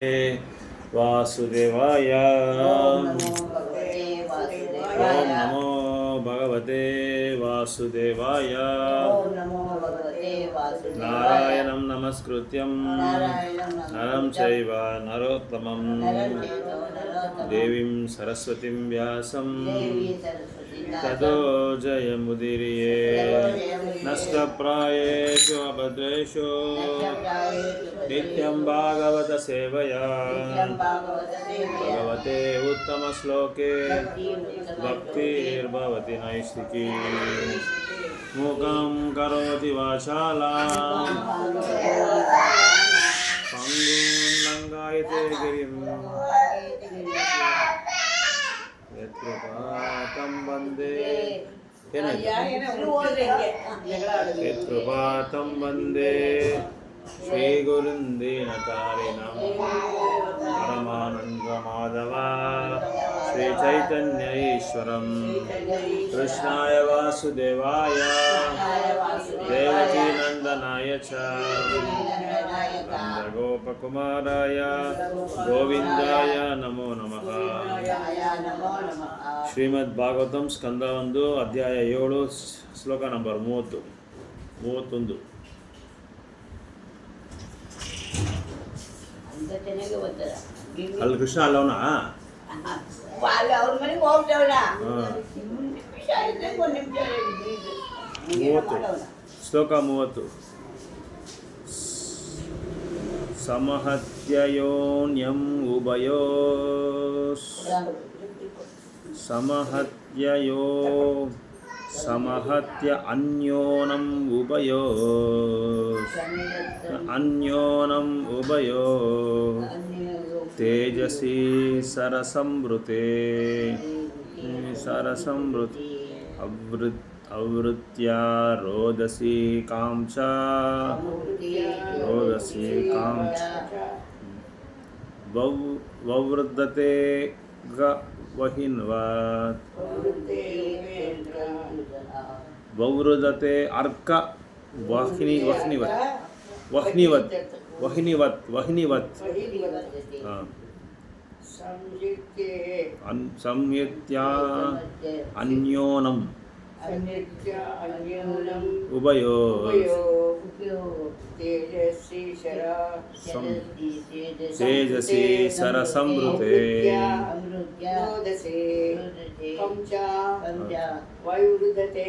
वासुदेवाय। ओम नमो भगवते वासुदेवाय। ओम नमो भगवते वासुदेवाय। नारायणं नमस्कृत्यं नरं चैव नरोत्तमं देवीं सरस्वतीं व्यासं ततो जयमुदीरये। नष्टप्रायेषु अभद्रेषु नित्यं भागवत सेवया भगवते उत्तमश्लोके भक्तिर्भवति नैष्ठिकी। मूकं करोति वाचालां पङ्गुं लङ्घयते गिरिं यत्कृपातं वन्दे यत्कृपातं वन्दे श्रीगुरुं दीनतारिणं परमानन्दमाधव श्रीचैतन्य ईश्वरं कृष्णाय वासुदेवाय देवकीनन्दनाय च नन्दगोपकुमाराय गोविंदाय नमो नमः। ಶ್ರೀಮದ್ ಭಾಗವತಂ ಸ್ಕಂದ 1 ಅಧ್ಯಾಯ 7 ಶ್ಲೋಕ ನಂಬರ್ 31. ಅಲ್ಲಿ ಕೃಷ್ಣ ಅಲ್ಲವನಾ ಅವ್ರ ಮನೆಗೆ ಹೋಗ್ತೇವಲ್ಲ 30 ಶ್ಲೋಕ 30. ಸಮಹತ್ಯಯೋನ್ಯಂ ಉಭಯೋ ಸಮಹತ್ಯ ಅನ್ಯೋನಂ ಉಭಯೋ ತೇಜಸಿ ಸರಸಂವೃತೆ ಅವೃತ್ಯ ರೋದಸಿ ಕಾಂಚ ವವೃದ್ಧತೆ ವವೃದ್ಧತೆ ಅರ್ಕ ವಹ್ನಿವತ್ ಸಂಯುತ್ಯ ಅನ್ಯೋನಂ ಉಭಯೋ ತೇಜಸಿ ಸರಸಂವೃತೆ ವವೃದ್ಧತೆ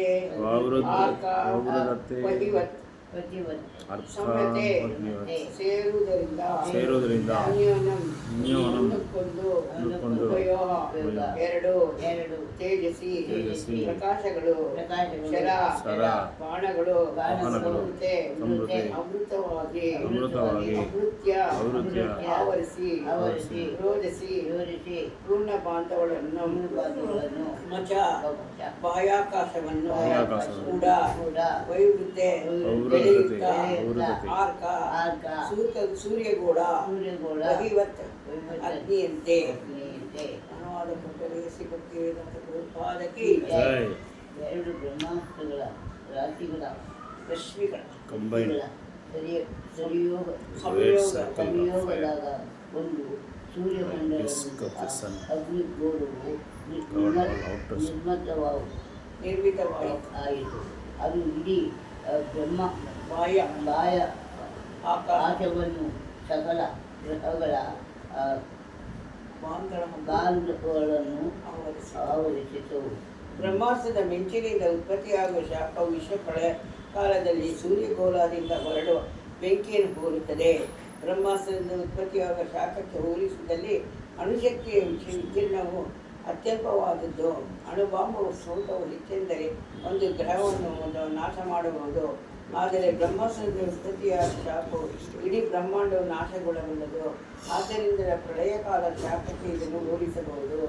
ಸೇರುವುದರಿಂದ ಅನ್ಯೋನಂ ತೇಜಸಿ ಪ್ರಕಾಶಗಳು ಶರ ಬಾಣಗಳು ಅಮೃತವಾಗಿ ಅವೃತ್ಯ ಆವರಿಸಿ ರೋಧಿಸಿ ಪೂರ್ಣ ಬಾಂಧವಗಳನ್ನು ಮಚ ಬಾಹ್ಯಾಕಾಶವನ್ನು ಕೂಡ ವೈವೃದ್ಧೆ ಸೂರ್ಯಗೂಡ ಅಗ್ನಿಯಂತೆ ಅನುವಾದ ಕೊಟ್ಟರೆ ಸಿಗುತ್ತೀರಿ. ಎರಡು ಬ್ರಹ್ಮಾಸ್ತ್ರಗಳ ರಾಶಿಗಳ ರಶ್ಮಿಗಳ ಸಂಯೋಗದಾಗ ಒಂದು ಸೂರ್ಯಮಂಡಲದಿಂದ ಅಗ್ನಿಗೋಳವು ನಿರ್ಮಿತವಾಯಿತು. ಅದು ಇಡೀ ಬ್ರಹ್ಮ ಬಾಯ ಆಕಾಶವನ್ನು ಸಕಲ ಗ್ರಹಗಳ ಬಾಂಧಗಳನ್ನು ಆವರಿಸಿತು. ಬ್ರಹ್ಮಾಸ್ತ್ರದ ಮಿಂಚಿನಿಂದ ಉತ್ಪತ್ತಿಯಾಗುವ ಶಾಖವು ವಿಶ್ವ ಪ್ರಳಯ ಕಾಲದಲ್ಲಿ ಸೂರ್ಯಗೋಳದಿಂದ ಹೊರಡುವ ಬೆಂಕಿಯನ್ನು ಹೋಲುತ್ತದೆ. ಬ್ರಹ್ಮಾಸ್ತ್ರದಿಂದ ಉತ್ಪತ್ತಿಯಾಗುವ ಶಾಖಕ್ಕೆ ಹೋಲಿಸಿದಲ್ಲಿ ಅಣುಶಕ್ತಿಯ ವಿಕಿರಣವು ಅತ್ಯಲ್ಪವಾದದ್ದು. ಅಣುಬಾಂಬು ಸ್ಫೋಟವು ಹೆಚ್ಚೆಂದರೆ ಒಂದು ಗ್ರಹವನ್ನು ನಾಶ ಮಾಡಬಹುದು. ಆದರೆ ಬ್ರಹ್ಮಾಸ್ತ್ರದ ಉತ್ಪತ್ತಿಯಾದ ಶಾಖವು ಇಡೀ ಬ್ರಹ್ಮಾಂಡವು ನಾಶಗೊಳ್ಳಬಲ್ಲದು. ಆದ್ದರಿಂದ ಪ್ರಳಯ ಕಾಲ ಶಾಖಕ್ಕೆ ಇದನ್ನು ಹೋಲಿಸಬಹುದು.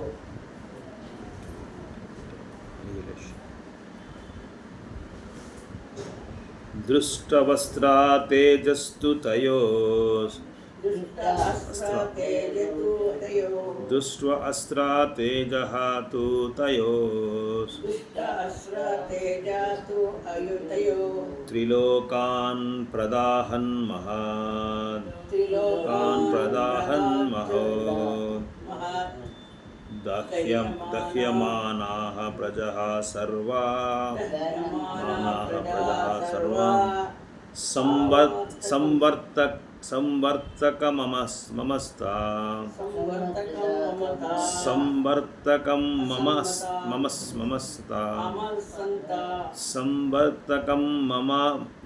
ದೃಷ್ಟವಸ್ತ್ರ ತೇಜಸ್ತು ತಯೋ दुष्ट अस्त्र तेजः तु तयोस् त्रिलोकान् प्रदाहन् महान् ದಹ್ಯಮಾನಾಃ ಪ್ರಜಃ ಸರ್ವಾ ಮಾನಾಃ ಪ್ರಜಃ ಸರ್ವಾ ಸಂವರ್ತಕಮಮಸ್ತಾ ಸಂವರ್ತಕಂ ಮಮಸ್ತಾ ಸಂವರ್ತಕಂ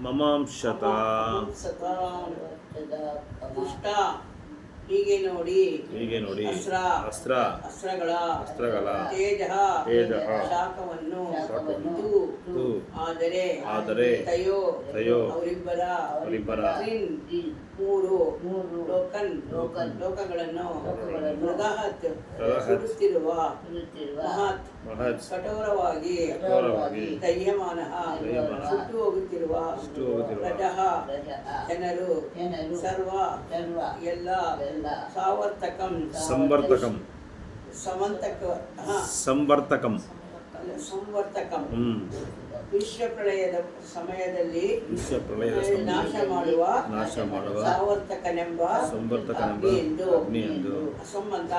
ಮಮಾಂಶತ. ಹೀಗೆ ನೋಡಿ ಅಸ್ತ್ರಗಳ ತೇಜ ಶಾಖವನ್ನು ಆದರೆ ತಯೋ ಅವರಿಬ್ಬರ ಮೂರು ಲೋಕಗಳನ್ನು ಸುಡುತ್ತಿರುವ ಮಹತ್ ಕಠೋರವಾಗಿ ದಹ್ಯಮಾನಃ ಸುಟ್ಟು ಹೋಗುತ್ತಿರುವ ಪ್ರಜಃ ಜನರು ಸರ್ವ ಎಲ್ಲ ಸಂವರ್ತಕಂ ವಿಶ್ವ ಪ್ರಳಯದ ಸಮಯದಲ್ಲಿ ನಾಶ ಮಾಡುವ ಸಾವರ್ತಕನೆಂಬ ಅಗ್ನಿಯೆಂದು ಅಸಂಬಂಧ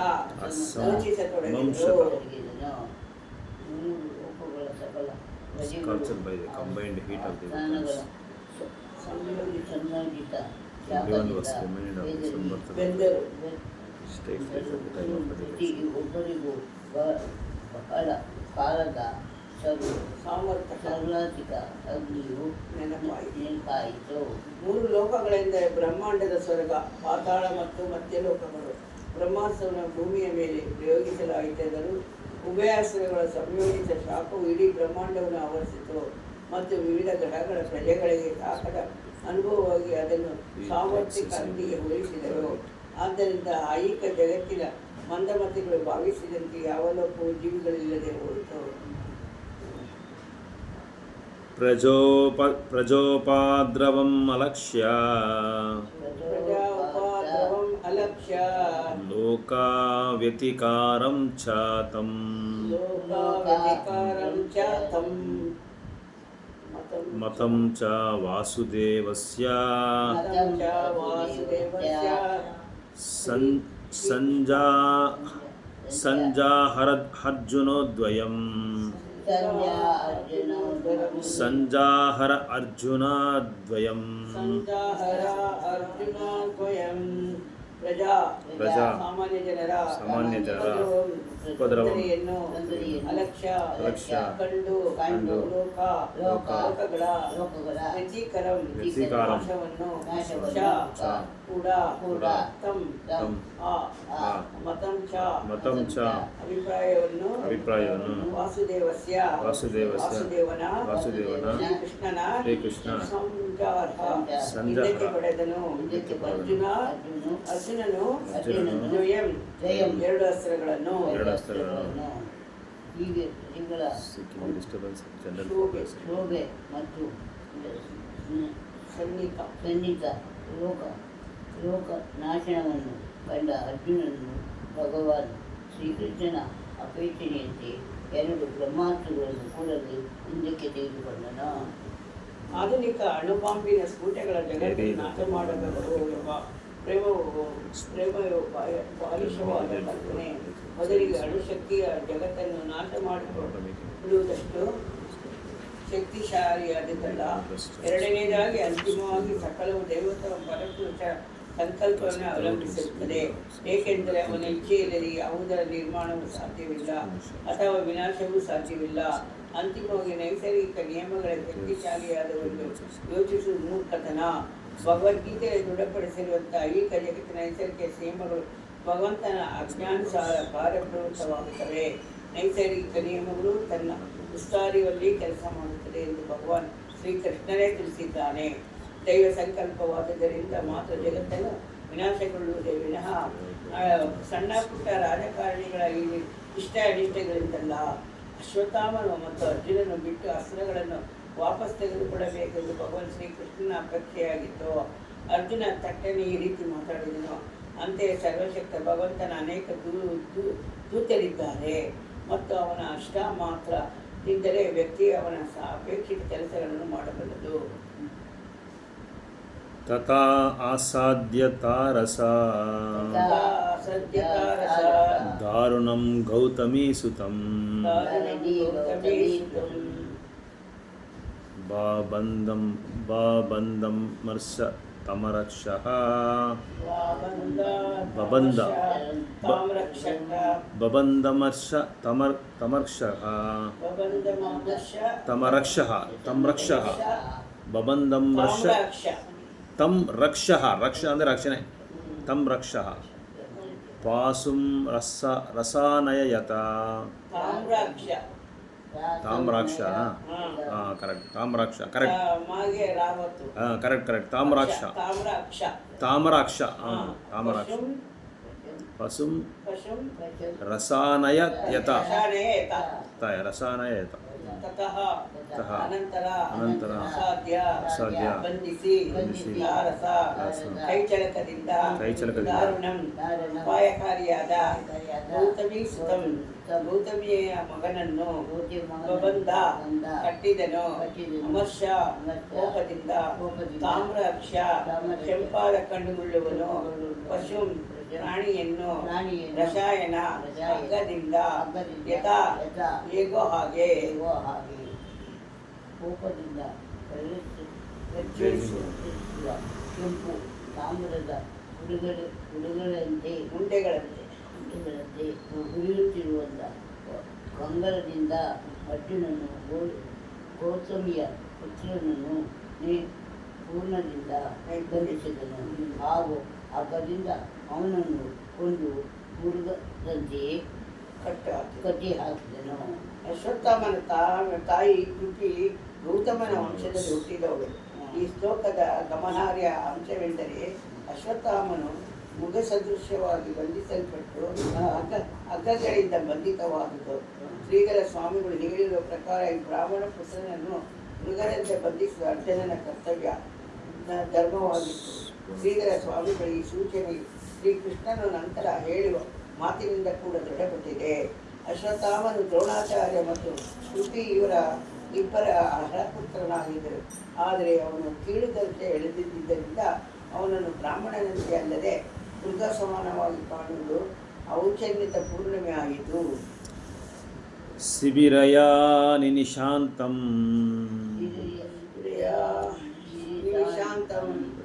ಒಬ್ಬರಿಗೂ ಬಹಳ ಕಾಲದ ಸಾಮರ್ಥ್ಯ ಅಗ್ನಿಯು ನೆನಪಾಯಿತು. ಮೂರು ಲೋಕಗಳೆಂದರೆ ಬ್ರಹ್ಮಾಂಡದ ಸ್ವರ್ಗ, ಪಾತಾಳ ಮತ್ತು ಮಧ್ಯಲೋಕಗಳು. ಬ್ರಹ್ಮಾಸ್ತ್ರವನ್ನು ಭೂಮಿಯ ಮೇಲೆ ಪ್ರಯೋಗಿಸಲಾಯಿತಾದರೂ ಉಭಯಾಸ್ತ್ರಗಳ ಸಂಯೋಜಿತ ಶಾಖವು ಇಡೀ ಬ್ರಹ್ಮಾಂಡವನ್ನು ಆವರಿಸಿತು ಮತ್ತು ವಿವಿಧ ಗ್ರಹಗಳ ಪ್ರಜೆಗಳಿಗೆ ಶಾಖದ ಅನುಭವವಾಗಿ ಅದನ್ನು ಸಾಮರ್ಥ್ಯಿಕ ಅಗ್ನಿಗೆ ಹೋಲಿಸಿದರು. ಆದ್ದರಿಂದ ಐಹಿಕ ಜಗತ್ತಿನ ಮಂದಮತಿಗಳು ಭಾವಿಸಿದಂತೆ ಯಾವ ಲೋಕವು ಜೀವಿಗಳಿಲ್ಲದೆ ಹೋಯಿತು. ಪ್ರಜೋಪಾದ್ರವಂ ಅಲಕ್ಷ್ಯ ಲೋಕಾವ್ಯತಿಕಾರಂ ಚ ತಂ ಮತಂ ಚ ವಾಸುದೇವಸ್ಯ ಸಂಜಾಹರರ್ಜುನೋದ್ವಯಂ ಪ್ರಜಾ ಸಾಮಾನ್ಯ ಜನರ ಉಪದ್ರವವನ್ನು ಅಲಕ್ಷ್ಯ ಕಂಡು ಲೋಕಗಳ ವ್ಯತಿಕಾರವನ್ನು ಕೂಡ ಮತಂ ಚ ಅಭಿಪ್ರಾಯವನ್ನು ವಾಸುದೇವನ ಶ್ರೀಕೃಷ್ಣ ಸಂಜಾರ ಪಡೆದನು. ಅರ್ಜುನನು ಎರಡು ಅಸ್ತ್ರಗಳನ್ನು ಹೀಗೆ ಶೋಭೆ ಮತ್ತು ಸನ್ನಿಹಿತ ಲೋಕ ನಾಶನವನ್ನು ಕಂಡ ಅರ್ಜುನನು ಭಗವಾನ್ ಶ್ರೀಕೃಷ್ಣನ ಅಪೇಕ್ಷಣೆಯಂತೆ ಎರಡು ಬ್ರಹ್ಮಾಸ್ತ್ರಗಳನ್ನು ಕೂಡಲೇ ಹಿಂದಕ್ಕೆ ತೆಗೆದುಕೊಂಡನು. ಆಧುನಿಕ ಅಣುಬಾಂಬಿನ ಸ್ಫೋಟಗಳ ಜಗತ್ತನ್ನು ನಾಶ ಮಾಡಬೇಕು ಎಂಬ ಪ್ರೇಮವು ಬಾಲಿಶವಾದ ಕಲ್ಪನೆ. ಮೊದಲಿಗೆ ಅಣುಶಕ್ತಿಯ ಜಗತ್ತನ್ನು ನಾಶ ಮಾಡಿಕೊಳ್ಳುವುದಷ್ಟು ಶಕ್ತಿಶಾಲಿಯಾದದ್ದಲ್ಲ. ಎರಡನೇದಾಗಿ ಅಂತಿಮವಾಗಿ ಸಕಲವು ದೇವತೆಯ ಪರಪುರುಷ ಸಂಕಲ್ಪವನ್ನು ಅವಲಂಬಿಸಿರುತ್ತದೆ. ಏಕೆಂದರೆ ಅವನ ಇಚ್ಛೆಯಿಲ್ಲದೆ ಯಾವುದರ ನಿರ್ಮಾಣವೂ ಸಾಧ್ಯವಿಲ್ಲ ಅಥವಾ ವಿನಾಶವೂ ಸಾಧ್ಯವಿಲ್ಲ. ಅಂತಿಮವಾಗಿ ನೈಸರ್ಗಿಕ ನಿಯಮಗಳ ಶಕ್ತಿಶಾಲಿಯಾದವೆಂದು ಯೋಚಿಸುವ ಮೂರ್ಖತನ. ಭಗವದ್ಗೀತೆಯಲ್ಲಿ ದೃಢಪಡಿಸಿರುವಂತಹ ಈ ಜಗತ್ತಿನ ನೈಸರ್ಗಿಕ ನಿಯಮಗಳು ಭಗವಂತನ ಅಜ್ಞಾನುಸಾರ ಕಾರ್ಯಪ್ರವೃತ್ತವಾಗುತ್ತವೆ. ನೈಸರ್ಗಿಕ ನಿಯಮಗಳು ತನ್ನ ವಿಸ್ತಾರದಲ್ಲಿ ಕೆಲಸ ಮಾಡುತ್ತದೆ ಎಂದು ಭಗವಾನ್ ಶ್ರೀಕೃಷ್ಣನೇ ತಿಳಿಸಿದ್ದಾನೆ. ದೈವ ಸಂಕಲ್ಪವಾದುದರಿಂದ ಮಾತ್ರ ಜಗತ್ತನ್ನು ವಿನಾಶಗೊಳ್ಳುವುದೇ ವಿನಃ ಸಣ್ಣ ಪುಟ್ಟ ರಾಜಕಾರಣಿಗಳ ಈ ಇಷ್ಟ ಅನಿಷ್ಟಗಳಿಂದಲ್ಲ. ಅಶ್ವತ್ಥಾಮನು ಮತ್ತು ಅರ್ಜುನನು ಬಿಟ್ಟು ಅಸ್ತ್ರಗಳನ್ನು ವಾಪಸ್ ತೆಗೆದುಕೊಳ್ಳಬೇಕೆಂದು ಭಗವಾನ್ ಶ್ರೀಕೃಷ್ಣನ ಅಪೇಕ್ಷೆಯಾಗಿತ್ತು. ಅರ್ಜುನ ತಟ್ಟನೆ ಈ ರೀತಿ ಮಾತಾಡಿದನು. ಅಂತೆಯೇ ಸರ್ವಶಕ್ತ ಭಗವಂತನ ಅನೇಕ ದೂತರಿದ್ದಾರೆ ಮತ್ತು ಅವನ ಅಷ್ಟ ಮಾತ್ರ ಇದ್ದರೆ ವ್ಯಕ್ತಿ ಅವನ ಅಪೇಕ್ಷಿತ ಕೆಲಸಗಳನ್ನು ಮಾಡಬಲ್ಲದು. ತಥಾ ಅಸಾಧ್ಯತಾರಸ ದಾರುಣ್ಯಂ दारुणं गौतमीसुतं बबन्दं मर्ष तमरक्षः बबन्दमर्ष तमर्क्षः तमरक्षः बबन्दं वर्ष तं रक्षः रक्ष ಅಂದರೆ ರಕ್ಷಣೆ तं रक्षः पासुं रसानययत ताम्राक्ष करेक्ट ताम्राक्ष करेक्ट करेक्ट ताम्राक्ष ताम्राक्ष पशुं रसानययत रसानययत ततः अनंतर ಅಸಾಧ್ಯ ಬಂಧಿಸಿ ಲಾರಸ ಕೈಚಳಕದಿಂದ ದಾರುಣಂ ಅಪಾಯಕಾರಿಯಾದ ಗೌತಮೀಸುತಂ ಗೌತಮಿಯ ಮಗನನ್ನು ಬಬಂದ ಕಟ್ಟಿದನು ಅಮರ್ಷ ಕೋಪದಿಂದ ತಾಮ್ರಾಕ್ಷ ಕೆಂಪಾದ ಕಣ್ಣುಗುಳ್ಳುವನು ಪಶುಂ ಪ್ರಾಣಿಯನ್ನು ರಸಾಯನ ಹಗ್ಗದಿಂದ ಯಥಾ ಹೇಗೋ ಹಾಗೆ ಕೋಪದಿಂದ ಕೆಂಪು ತಾಮ್ರದ ಉಂಡೆಗಳಂತೆ ಉರಿಯುತ್ತಿರುವಂಥ ಕಂಗರದಿಂದ ಅರ್ಜುನನು ಗೌತಮಿಯ ಪುತ್ರನನ್ನು ಪೂರ್ಣದಿಂದ ಬಂಧಿಸಿದನು. ಹಾಗೂ ಹಗ್ಗದಿಂದ ಅವನನ್ನು ಕೊಂಡು ಮುರುಗದಂತೆಯೇ ಕಟ್ಟಿ ಹಾಕಿದನು. ಅಶ್ವತ್ಥಾಮನ ತಾಯಿ ಕೃತಿ ಗೌತಮನ ವಂಶದಲ್ಲಿ ಹುಟ್ಟಿದವಳು. ಈ ಶ್ಲೋಕದ ಗಮನಾರ್ಹ ಅಂಶವೆಂದರೆ ಅಶ್ವತ್ಥಾಮನು ಮೃಗ ಸದೃಶ್ಯವಾಗಿ ಬಂಧಿಸಲ್ಪಟ್ಟು ಹಗ್ಗಗಳಿಂದ ಬಂಧಿತವಾದುದು. ಶ್ರೀಧರ ಸ್ವಾಮಿಗಳು ಹೇಳಿರುವ ಪ್ರಕಾರ ಈ ಬ್ರಾಹ್ಮಣ ಪುತ್ರನನ್ನು ಮೃಗದಂತೆ ಬಂಧಿಸುವ ಅರ್ಜುನನ ಕರ್ತವ್ಯ ಧರ್ಮವಾಗಿತ್ತು. ಶ್ರೀಧರ ಸ್ವಾಮಿಗಳ ಈ ಸೂಚನೆ ಶ್ರೀಕೃಷ್ಣನು ನಂತರ ಹೇಳುವ ಮಾತಿನಿಂದ ಕೂಡ ದೃಢಪಟ್ಟಿದೆ. ಅಶ್ವತ್ಥಾಮನು ದ್ರೋಣಾಚಾರ್ಯ ಮತ್ತು ಕೃತಿ ಇವರ ಇಬ್ಬರ ಹಳಪುತ್ರನಾಗಿದ್ದರು. ಆದರೆ ಅವನು ಕೀಳುದಂತೆ ಎಳೆದಿದ್ದರಿಂದ ಅವನನ್ನು ಬ್ರಾಹ್ಮಣನಂತೆ ಅಲ್ಲದೆ ಮೃಗ ಸಮಾನವಾಗಿ ಕಾಣುವುದು ಔಚನ್ಯತ ಪೂರ್ಣಿಮೆ ಆಯಿತು. ಶಿಬಿರಯಾ ನಿನಿಶಾಂತಂ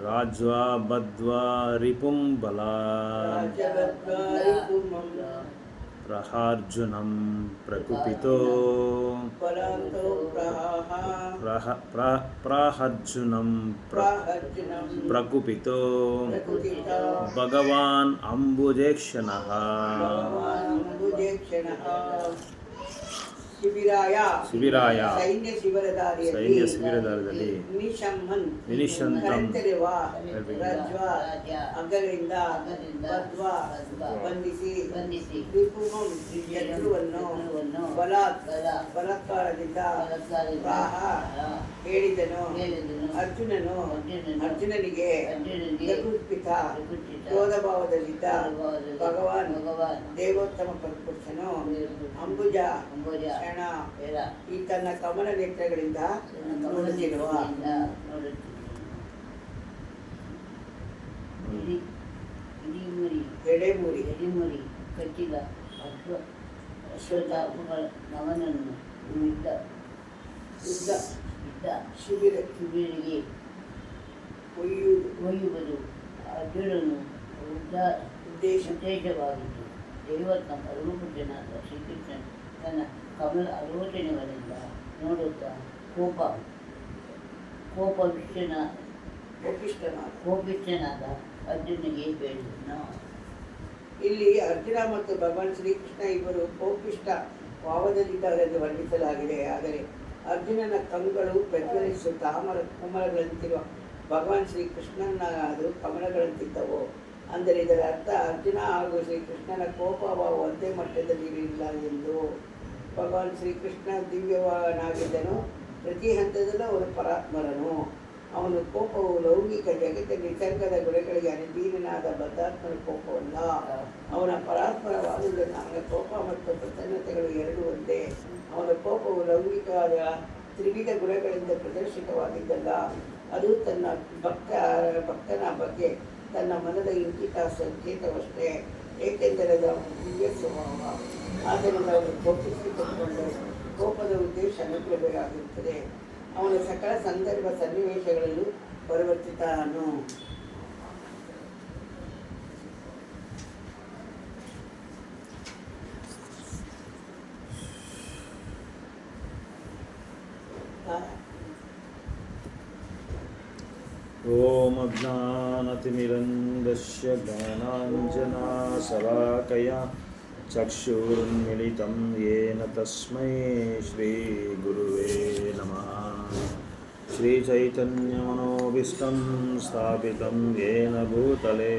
ರಾಜ್ವಾ ಬದ್ವಾ ರಿಪುಂ ಬಲಾತ್ ಪ್ರಹಾರ್ಜುನಂ ಪ್ರಕುಪಿತೋ ಪ್ರಾಹರ್ಜುನಂ ಪ್ರಕುಪಿತೋ ಭಗವಾನ್ ಅಂಬುಜೇಕ್ಷಣಃ ಶಿಬಿರಾಯ ಸೈನ್ಯ ಶಿಬಿರದಾರಿಯಲ್ಲಿ ನಿನಿಶಂತಂ ಹಗ್ಗಗಳಿಂದ ಬಂಧಿಸಿ ಶತ್ರುವನ್ನು ಬಲಾತ್ಕಾರದಿಂದ ಹೇಳಿದನು. ಅರ್ಜುನನಿಗೆ ಪ್ರಕುಪಿತ ಕ್ರೋಧಭಾವದಲ್ಲಿದ್ದ ಭಗವಾನ್ ದೇವೋತ್ತಮ ಪುರುಷನು ಅಂಬುಜ ಕ್ಷಣ ಈ ತನ್ನ ಕಮಲ ನೇತ್ರಗಳಿಂದ ನೋಡುತ್ತಿರುವ ಎಡೆಮುರಿ ಕಟ್ಟಿದ ಅಶ್ವತ್ಥಾಮಗಳ ಮಗನನ್ನು ಶಿಬಿರಿಗೆ ಒಯ್ಯುವುದು ಅರ್ಜುನನು ಉದ್ದೇಶವಾಗಿತ್ತು. ದೈವತ್ನ ರೂಪಜನಾದ ಶ್ರೀಕೃಷ್ಣನ್ ತನ್ನ ಕಮಲ ಆಲೋಚನೆಗಳಿಂದ ನೋಡುತ್ತಾ ಕೋಪಿಷ್ಠನಾದ ಅರ್ಜುನಿಗೆ ಹೇಳಿದನು. ಇಲ್ಲಿ ಅರ್ಜುನ ಮತ್ತು ಭಗವಾನ್ ಶ್ರೀಕೃಷ್ಣ ಇಬ್ಬರು ಕೋಪಿಷ್ಠ ಭಾವದಲ್ಲಿದ್ದಾರೆಂದು ವರ್ಣಿಸಲಾಗಿದೆ. ಆದರೆ ಅರ್ಜುನನ ಕಂಗಳು ಪ್ರಜ್ವಲಿಸುವ ತಾಮರ ಕಮಲಗಳಂತಿರುವ ಭಗವಾನ್ ಶ್ರೀಕೃಷ್ಣನ ಅದು ಕಮಲಗಳಂತಿದ್ದವು. ಅಂದರೆ ಇದರ ಅರ್ಥ ಅರ್ಜುನ ಹಾಗೂ ಶ್ರೀಕೃಷ್ಣನ ಕೋಪಭಾವ ಒಂದೇ ಮಟ್ಟದಲ್ಲಿ ಇರಲಿಲ್ಲ ಎಂದು. ಭಗವಾನ್ ಶ್ರೀಕೃಷ್ಣ ದಿವ್ಯವಾನಾಗಿದ್ದನು. ಪ್ರತಿ ಹಂತದಲ್ಲೂ ಅವನು ಪರಾತ್ಮರನು. ಅವನ ಕೋಪವು ಲೌಕಿಕ ಜಗತ್ತಿನ ನಿಸರ್ಗದ ಗುಣಗಳಿಗೆ ಅನುದೀನನಾದ ಬದ್ಧಾತ್ಮನ ಕೋಪವಲ್ಲ. ಅವನ ಪರಾತ್ಮರವಾದುದನ್ನು ಅವನ ಕೋಪ ಮತ್ತು ಪ್ರಸನ್ನತೆಗಳು ಎರಡೂ ಒಂದೇ. ಅವನ ಕೋಪವು ಲೌಕಿಕವಾದ ತ್ರಿವಿಧ ಗುಣಗಳಿಂದ ಪ್ರದರ್ಶಿತವಾಗಿದ್ದಲ್ಲ. ಅದು ತನ್ನ ಭಕ್ತನ ಬಗ್ಗೆ ತನ್ನ ಮನದ ಇಂಗಿತ ಸಂಕೇತವಷ್ಟೇ. ಏಕೆಂದರೆ ತರದ ದಿವ್ಯ ಸ್ವಭಾವ. ಆದ್ದರಿಂದ ಅವನು ಕೋಪಿಸಿಕೊಂಡರೆ ಕೋಪದ ಉದ್ದೇಶ ಅನುಗ್ರಹವಾಗಿರುತ್ತದೆ. ಅವನು ಸಕಲ ಸಂದರ್ಭ ಸನ್ನಿವೇಶಗಳಲ್ಲೂ ಪರಿವರ್ತಿತಾನು. ಓಂ ಅಜ್ಞಾನತಿಮಿರಂಧಸ್ಯ ಜ್ಞಾನಾಂಜನಾಶಲಾಕಯಾ ಚಕ್ಷುರುನ್ಮಿಲಿತಂ ಯೇನ ತಸ್ಮೈ ಶ್ರೀಗುರುವೇ ನಮಃ. ಶ್ರೀಚೈತನ್ಯಮನೋಭೀಷ್ಟಂ ಸ್ಥಾಪಿತಂ ಯೇನ ಭೂತಲೆ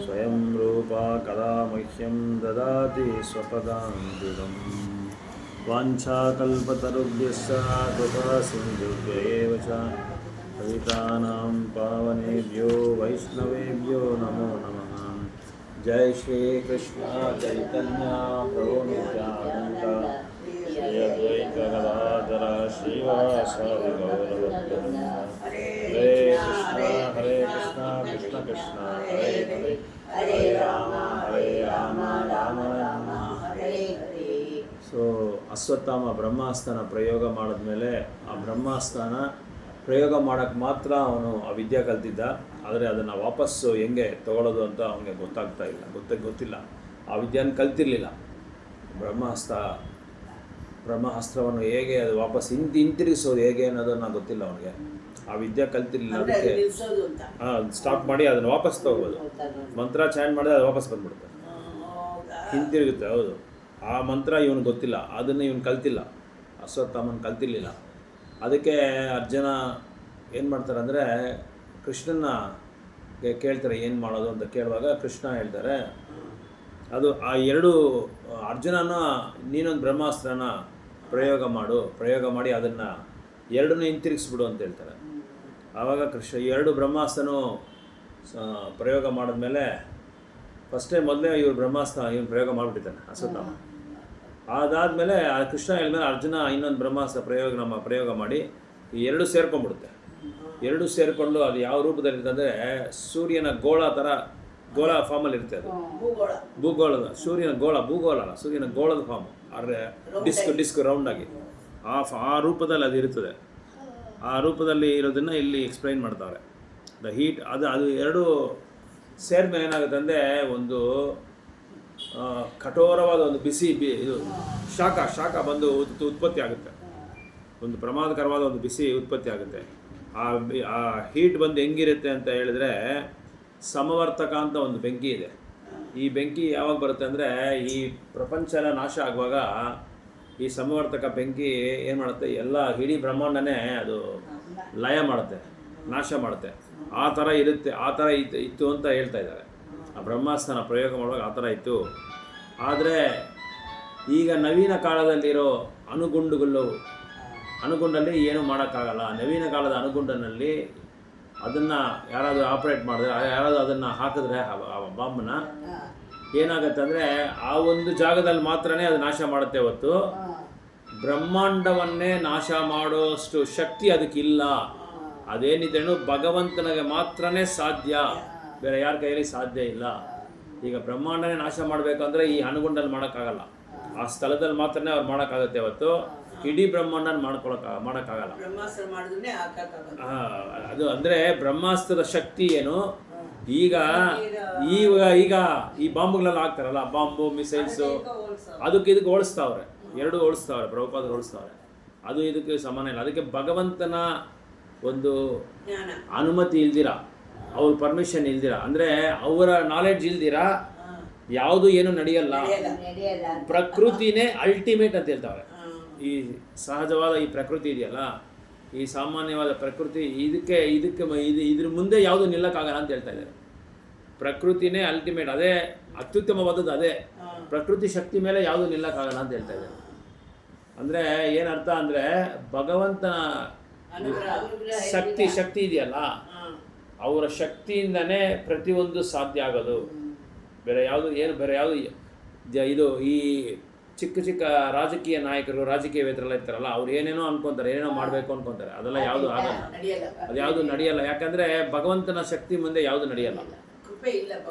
ಸ್ವಯಂ ರೂಪಾ ಕದಾ ಮಹ್ಯಂ ದದಾತಿ ಸ್ವಪದಾಂತಿಕಂ. ವಾಂಛಾಕಲ್ಪತರುಭ್ಯಶ್ಚ ಕೃಪಾ ಸಿಂಧುಭ್ಯೇವ ಚ ಪತಿತಾನಾಂ ಪಾವನೇಭ್ಯೋ ವೈಷ್ಣವೇಭ್ಯೋ ನಮೋ ನಮಃ. ಜೈ ಶ್ರೀ ಕೃಷ್ಣ ಚೈತನ್ಯ ಪ್ರಭು ನಿತ್ಯಾನಂದ ಶ್ರೀ ಅದ್ವೈತ ಗದಾಧರ ಶ್ರೀವಾಸಾದಿ ಗೌರಭಕ್ತವೃಂದ. ಹರೇ ಕೃಷ್ಣ ಕೃಷ್ಣ ಕೃಷ್ಣ ಹರೇ ಹರೇ, ಹರೇ ರಾಮ ರಾಮ ರಾಮ ಹರೇ ಹರೇ. ಸೊ ಅಶ್ವತ್ಥಾಮ ಬ್ರಹ್ಮಾಸ್ತ್ರನ ಪ್ರಯೋಗ ಮಾಡಿದ್ಮೇಲೆ ಆ ಬ್ರಹ್ಮಾಸ್ತ್ರನ ಪ್ರಯೋಗ ಮಾಡೋಕ್ಕೆ ಮಾತ್ರ ಅವನು ಆ ವಿದ್ಯೆ ಕಲ್ತಿದ್ದ. ಆದರೆ ಅದನ್ನು ವಾಪಸ್ಸು ಹೆಂಗೆ ತೊಗೊಳೋದು ಅಂತ ಅವನಿಗೆ ಗೊತ್ತಿಲ್ಲ. ಆ ವಿದ್ಯೆಯನ್ನು ಕಲ್ತಿರಲಿಲ್ಲ. ಬ್ರಹ್ಮಾಸ್ತ್ರವನ್ನು ಹೇಗೆ ಅದು ವಾಪಸ್ ಹಿಂತಿರುಗಿಸೋದು ಹೇಗೆ ಅನ್ನೋದನ್ನು ಗೊತ್ತಿಲ್ಲ ಅವನಿಗೆ. ಆ ವಿದ್ಯೆ ಕಲ್ತಿರಲಿಲ್ಲ. ಅದಕ್ಕೆ ಸ್ಟಾಪ್ ಮಾಡಿ ಅದನ್ನು ವಾಪಸ್ ತೊಗೋಬೋದು. ಮಂತ್ರ ಚಾಂಟ್ ಮಾಡಿದ್ರೆ ಅದು ವಾಪಸ್ ಬಂದ್ಬಿಡುತ್ತೆ, ಹಿಂತಿರುಗುತ್ತೆ. ಹೌದು, ಆ ಮಂತ್ರ ಇವನು ಗೊತ್ತಿಲ್ಲ, ಅದನ್ನು ಇವನು ಕಲ್ತಿಲ್ಲ, ಅಶ್ವತ್ಥಾಮನ ಕಲ್ತಿರ್ಲಿಲ್ಲ. ಅದಕ್ಕೆ ಅರ್ಜುನ ಏನು ಮಾಡ್ತಾರೆ ಅಂದರೆ ಕೃಷ್ಣನ ಕೇಳ್ತಾರೆ ಏನು ಮಾಡೋದು ಅಂತ ಕೇಳುವಾಗ ಕೃಷ್ಣ ಹೇಳ್ತಾರೆ, ಅದು ಆ ಎರಡು ಅರ್ಜುನನ ನೀನೊಂದು ಬ್ರಹ್ಮಾಸ್ತ್ರನ ಪ್ರಯೋಗ ಮಾಡಿ ಅದನ್ನು ಎರಡನ್ನೂ ಹಿಂತಿರುಗಿಸ್ಬಿಡು ಅಂತ ಹೇಳ್ತಾರೆ. ಆವಾಗ ಕೃಷ್ಣ ಎರಡು ಬ್ರಹ್ಮಾಸ್ತ್ರನೂ ಪ್ರಯೋಗ ಮಾಡಿದ್ಮೇಲೆ ಮೊದಲೇ ಇವ್ರು ಇವನು ಪ್ರಯೋಗ ಮಾಡಿಬಿಟ್ಟಿದ್ದಾನೆ ಅಶ್ವತ್ಥಾಮ. ಅದಾದಮೇಲೆ ಕೃಷ್ಣ ಹೇಳಿದ್ಮೇಲೆ ಅರ್ಜುನ ಇನ್ನೊಂದು ಬ್ರಹ್ಮಾಸ್ತ್ರ ಪ್ರಯೋಗ ಮಾಡಿ ಈ ಎರಡು ಸೇರ್ಕೊಂಡ್ಬಿಡುತ್ತೆ. ಎರಡು ಸೇರಿಕೊಂಡು ಅದು ಯಾವ ರೂಪದಲ್ಲಿರುತ್ತೆ ಅಂದರೆ ಸೂರ್ಯನ ಗೋಳ ಫಾರ್ಮಲ್ಲಿ ಇರುತ್ತೆ. ಅದು ಭೂಗೋಳದ ಸೂರ್ಯನ ಸೂರ್ಯನ ಗೋಳದ ಫಾರ್ಮ್, ಆದರೆ ಡಿಸ್ಕ್ ರೌಂಡಾಗಿ ಆ ರೂಪದಲ್ಲಿ ಅದು ಇರುತ್ತದೆ. ಆ ರೂಪದಲ್ಲಿ ಇರೋದನ್ನು ಇಲ್ಲಿ ಎಕ್ಸ್ಪ್ಲೈನ್ ಮಾಡ್ತಾರೆ. ದ ಹೀಟ್ ಅದು ಎರಡು ಸೇರಿದ್ಮೇಲೆ ಏನಾಗುತ್ತೆ ಅಂದರೆ ಒಂದು ಕಠೋರವಾದ ಒಂದು ಬಿಸಿ ಇದು ಶಾಖ ಬಂದು ಉತ್ಪತ್ತಿ ಆಗುತ್ತೆ. ಒಂದು ಪ್ರಮಾದಕರವಾದ ಒಂದು ಬಿಸಿ ಉತ್ಪತ್ತಿ ಆಗುತ್ತೆ. ಆ ಹೀಟ್ ಬಂದು ಹೆಂಗಿರುತ್ತೆ ಅಂತ ಹೇಳಿದ್ರೆ, ಸಮವರ್ತಕ ಅಂತ ಒಂದು ಬೆಂಕಿ ಇದೆ. ಈ ಬೆಂಕಿ ಯಾವಾಗ ಬರುತ್ತೆ ಅಂದರೆ ಈ ಪ್ರಪಂಚ ಎಲ್ಲ ನಾಶ ಆಗುವಾಗ ಈ ಸಮವರ್ತಕ ಬೆಂಕಿ ಏನು ಮಾಡುತ್ತೆ, ಇಡೀ ಬ್ರಹ್ಮಾಂಡನೇ ಅದು ಲಯ ಮಾಡುತ್ತೆ, ನಾಶ ಮಾಡುತ್ತೆ. ಆ ಥರ ಇತ್ತು ಅಂತ ಹೇಳ್ತಾ ಇದ್ದಾರೆ. ಆ ಬ್ರಹ್ಮಾಸ್ತ್ರನ ಪ್ರಯೋಗ ಮಾಡುವಾಗ ಆ ಥರ ಇತ್ತು. ಆದರೆ ಈಗ ನವೀನ ಕಾಲದಲ್ಲಿರೋ ಅಣುಗುಂಡಲ್ಲಿ ಏನೂ ಮಾಡೋಕ್ಕಾಗಲ್ಲ. ನವೀನ ಕಾಲದ ಅಣುಗುಂಡನಲ್ಲಿ ಅದನ್ನು ಯಾರಾದರೂ ಆಪ್ರೇಟ್ ಮಾಡಿದ್ರೆ, ಯಾರಾದರೂ ಅದನ್ನು ಹಾಕಿದ್ರೆ ಆ ಬಾಂಬನ್ನ ಏನಾಗುತ್ತೆ ಅಂದರೆ ಆ ಒಂದು ಜಾಗದಲ್ಲಿ ಮಾತ್ರನೇ ಅದು ನಾಶ ಮಾಡುತ್ತೆ ಹೊತ್ತು ಬ್ರಹ್ಮಾಂಡವನ್ನೇ ನಾಶ ಮಾಡೋಷ್ಟು ಶಕ್ತಿ ಅದಕ್ಕಿಲ್ಲ. ಅದೇನಿದ್ರೂ ಭಗವಂತನಿಗೆ ಮಾತ್ರನೇ ಸಾಧ್ಯ, ಬೇರೆ ಯಾರ ಕೈಯಲ್ಲಿ ಸಾಧ್ಯ ಇಲ್ಲ. ಈಗ ಬ್ರಹ್ಮಾಂಡನೇ ನಾಶ ಮಾಡಬೇಕಂದ್ರೆ ಈ ಅಣುಗುಂಡಲ್ಲಿ ಮಾಡೋಕ್ಕಾಗಲ್ಲ. ಆ ಸ್ಥಳದಲ್ಲಿ ಮಾತ್ರನೇ ಅವ್ರು ಮಾಡೋಕ್ಕಾಗತ್ತೆ ಹೊತ್ತು ಇಡೀ ಬ್ರಹ್ಮಾಂಡನ ಮಾಡೋಕ್ಕಾಗಲ್ಲ. ಅದು ಅಂದರೆ ಬ್ರಹ್ಮಾಸ್ತ್ರದ ಶಕ್ತಿ ಏನು, ಈಗ ಈ ಬಾಂಬುಗಳೆಲ್ಲ ಹಾಕ್ತಾರಲ್ಲ, ಬಾಂಬು ಮಿಸೈಲ್ಸು, ಇದಕ್ಕೆ ಹೋಲಿಸ್ತಾವ್ರೆ, ಎರಡು ಹೋಲಿಸ್ತಾವ್ರೆ, ಪ್ರಭುಪಾದರು ಹೋಲಿಸ್ತಾವ್ರೆ. ಅದು ಇದಕ್ಕೆ ಸಮಾನ ಇಲ್ಲ. ಅದಕ್ಕೆ ಭಗವಂತನ ಒಂದು ಅನುಮತಿ ಇಲ್ದಿರ, ಅವ್ರ ಪರ್ಮಿಷನ್ ಇಲ್ದಿರ, ಅಂದರೆ ಅವರ ನಾಲೆಡ್ಜ್ ಇಲ್ದಿರ ಯಾವುದು ಏನು ನಡೆಯಲ್ಲ. ಪ್ರಕೃತಿನೇ ಅಲ್ಟಿಮೇಟ್ ಅಂತ ಹೇಳ್ತಾವ್ರೆ. ಈ ಸಹಜವಾದ ಈ ಪ್ರಕೃತಿ ಇದೆಯಲ್ಲ, ಈ ಸಾಮಾನ್ಯವಾದ ಪ್ರಕೃತಿ, ಇದ್ರ ಮುಂದೆ ಯಾವುದು ನಿಲ್ಲಕ್ಕಾಗಲ್ಲ ಅಂತ ಹೇಳ್ತಾ ಇದ್ದಾರೆ. ಪ್ರಕೃತಿನೇ ಅಲ್ಟಿಮೇಟ್, ಅದೇ ಅತ್ಯುತ್ತಮವಾದದ್ದು, ಅದೇ ಪ್ರಕೃತಿ ಶಕ್ತಿ ಮೇಲೆ ಯಾವುದು ನಿಲ್ಲಕ್ಕಾಗಲ್ಲ ಅಂತ ಹೇಳ್ತಾ ಇದ್ದಾರೆ. ಅಂದರೆ ಏನರ್ಥ ಅಂದರೆ ಭಗವಂತನ ಶಕ್ತಿ ಇದೆಯಲ್ಲ, ಅವರ ಶಕ್ತಿಯಿಂದನೇ ಪ್ರತಿಯೊಂದು ಸಾಧ್ಯ ಆಗೋದು. ಬೇರೆ ಯಾವುದು ಇದು ಈ ಚಿಕ್ಕ ರಾಜಕೀಯ ನಾಯಕರು, ರಾಜಕೀಯವೇತ್ತರೆಲ್ಲ ಇರ್ತಾರಲ್ಲ, ಅವ್ರು ಏನೇನೋ ಅನ್ಕೊಂತಾರೆ, ಏನೇನೋ ಮಾಡಬೇಕು ಅನ್ಕೊಂತಾರೆ, ಅದೆಲ್ಲ ಯಾವುದು ಆಗಲ್ಲ, ಅದು ಯಾವುದು ನಡೆಯಲ್ಲ. ಯಾಕಂದರೆ ಭಗವಂತನ ಶಕ್ತಿ ಮುಂದೆ ಯಾವುದು ನಡೆಯಲ್ಲ.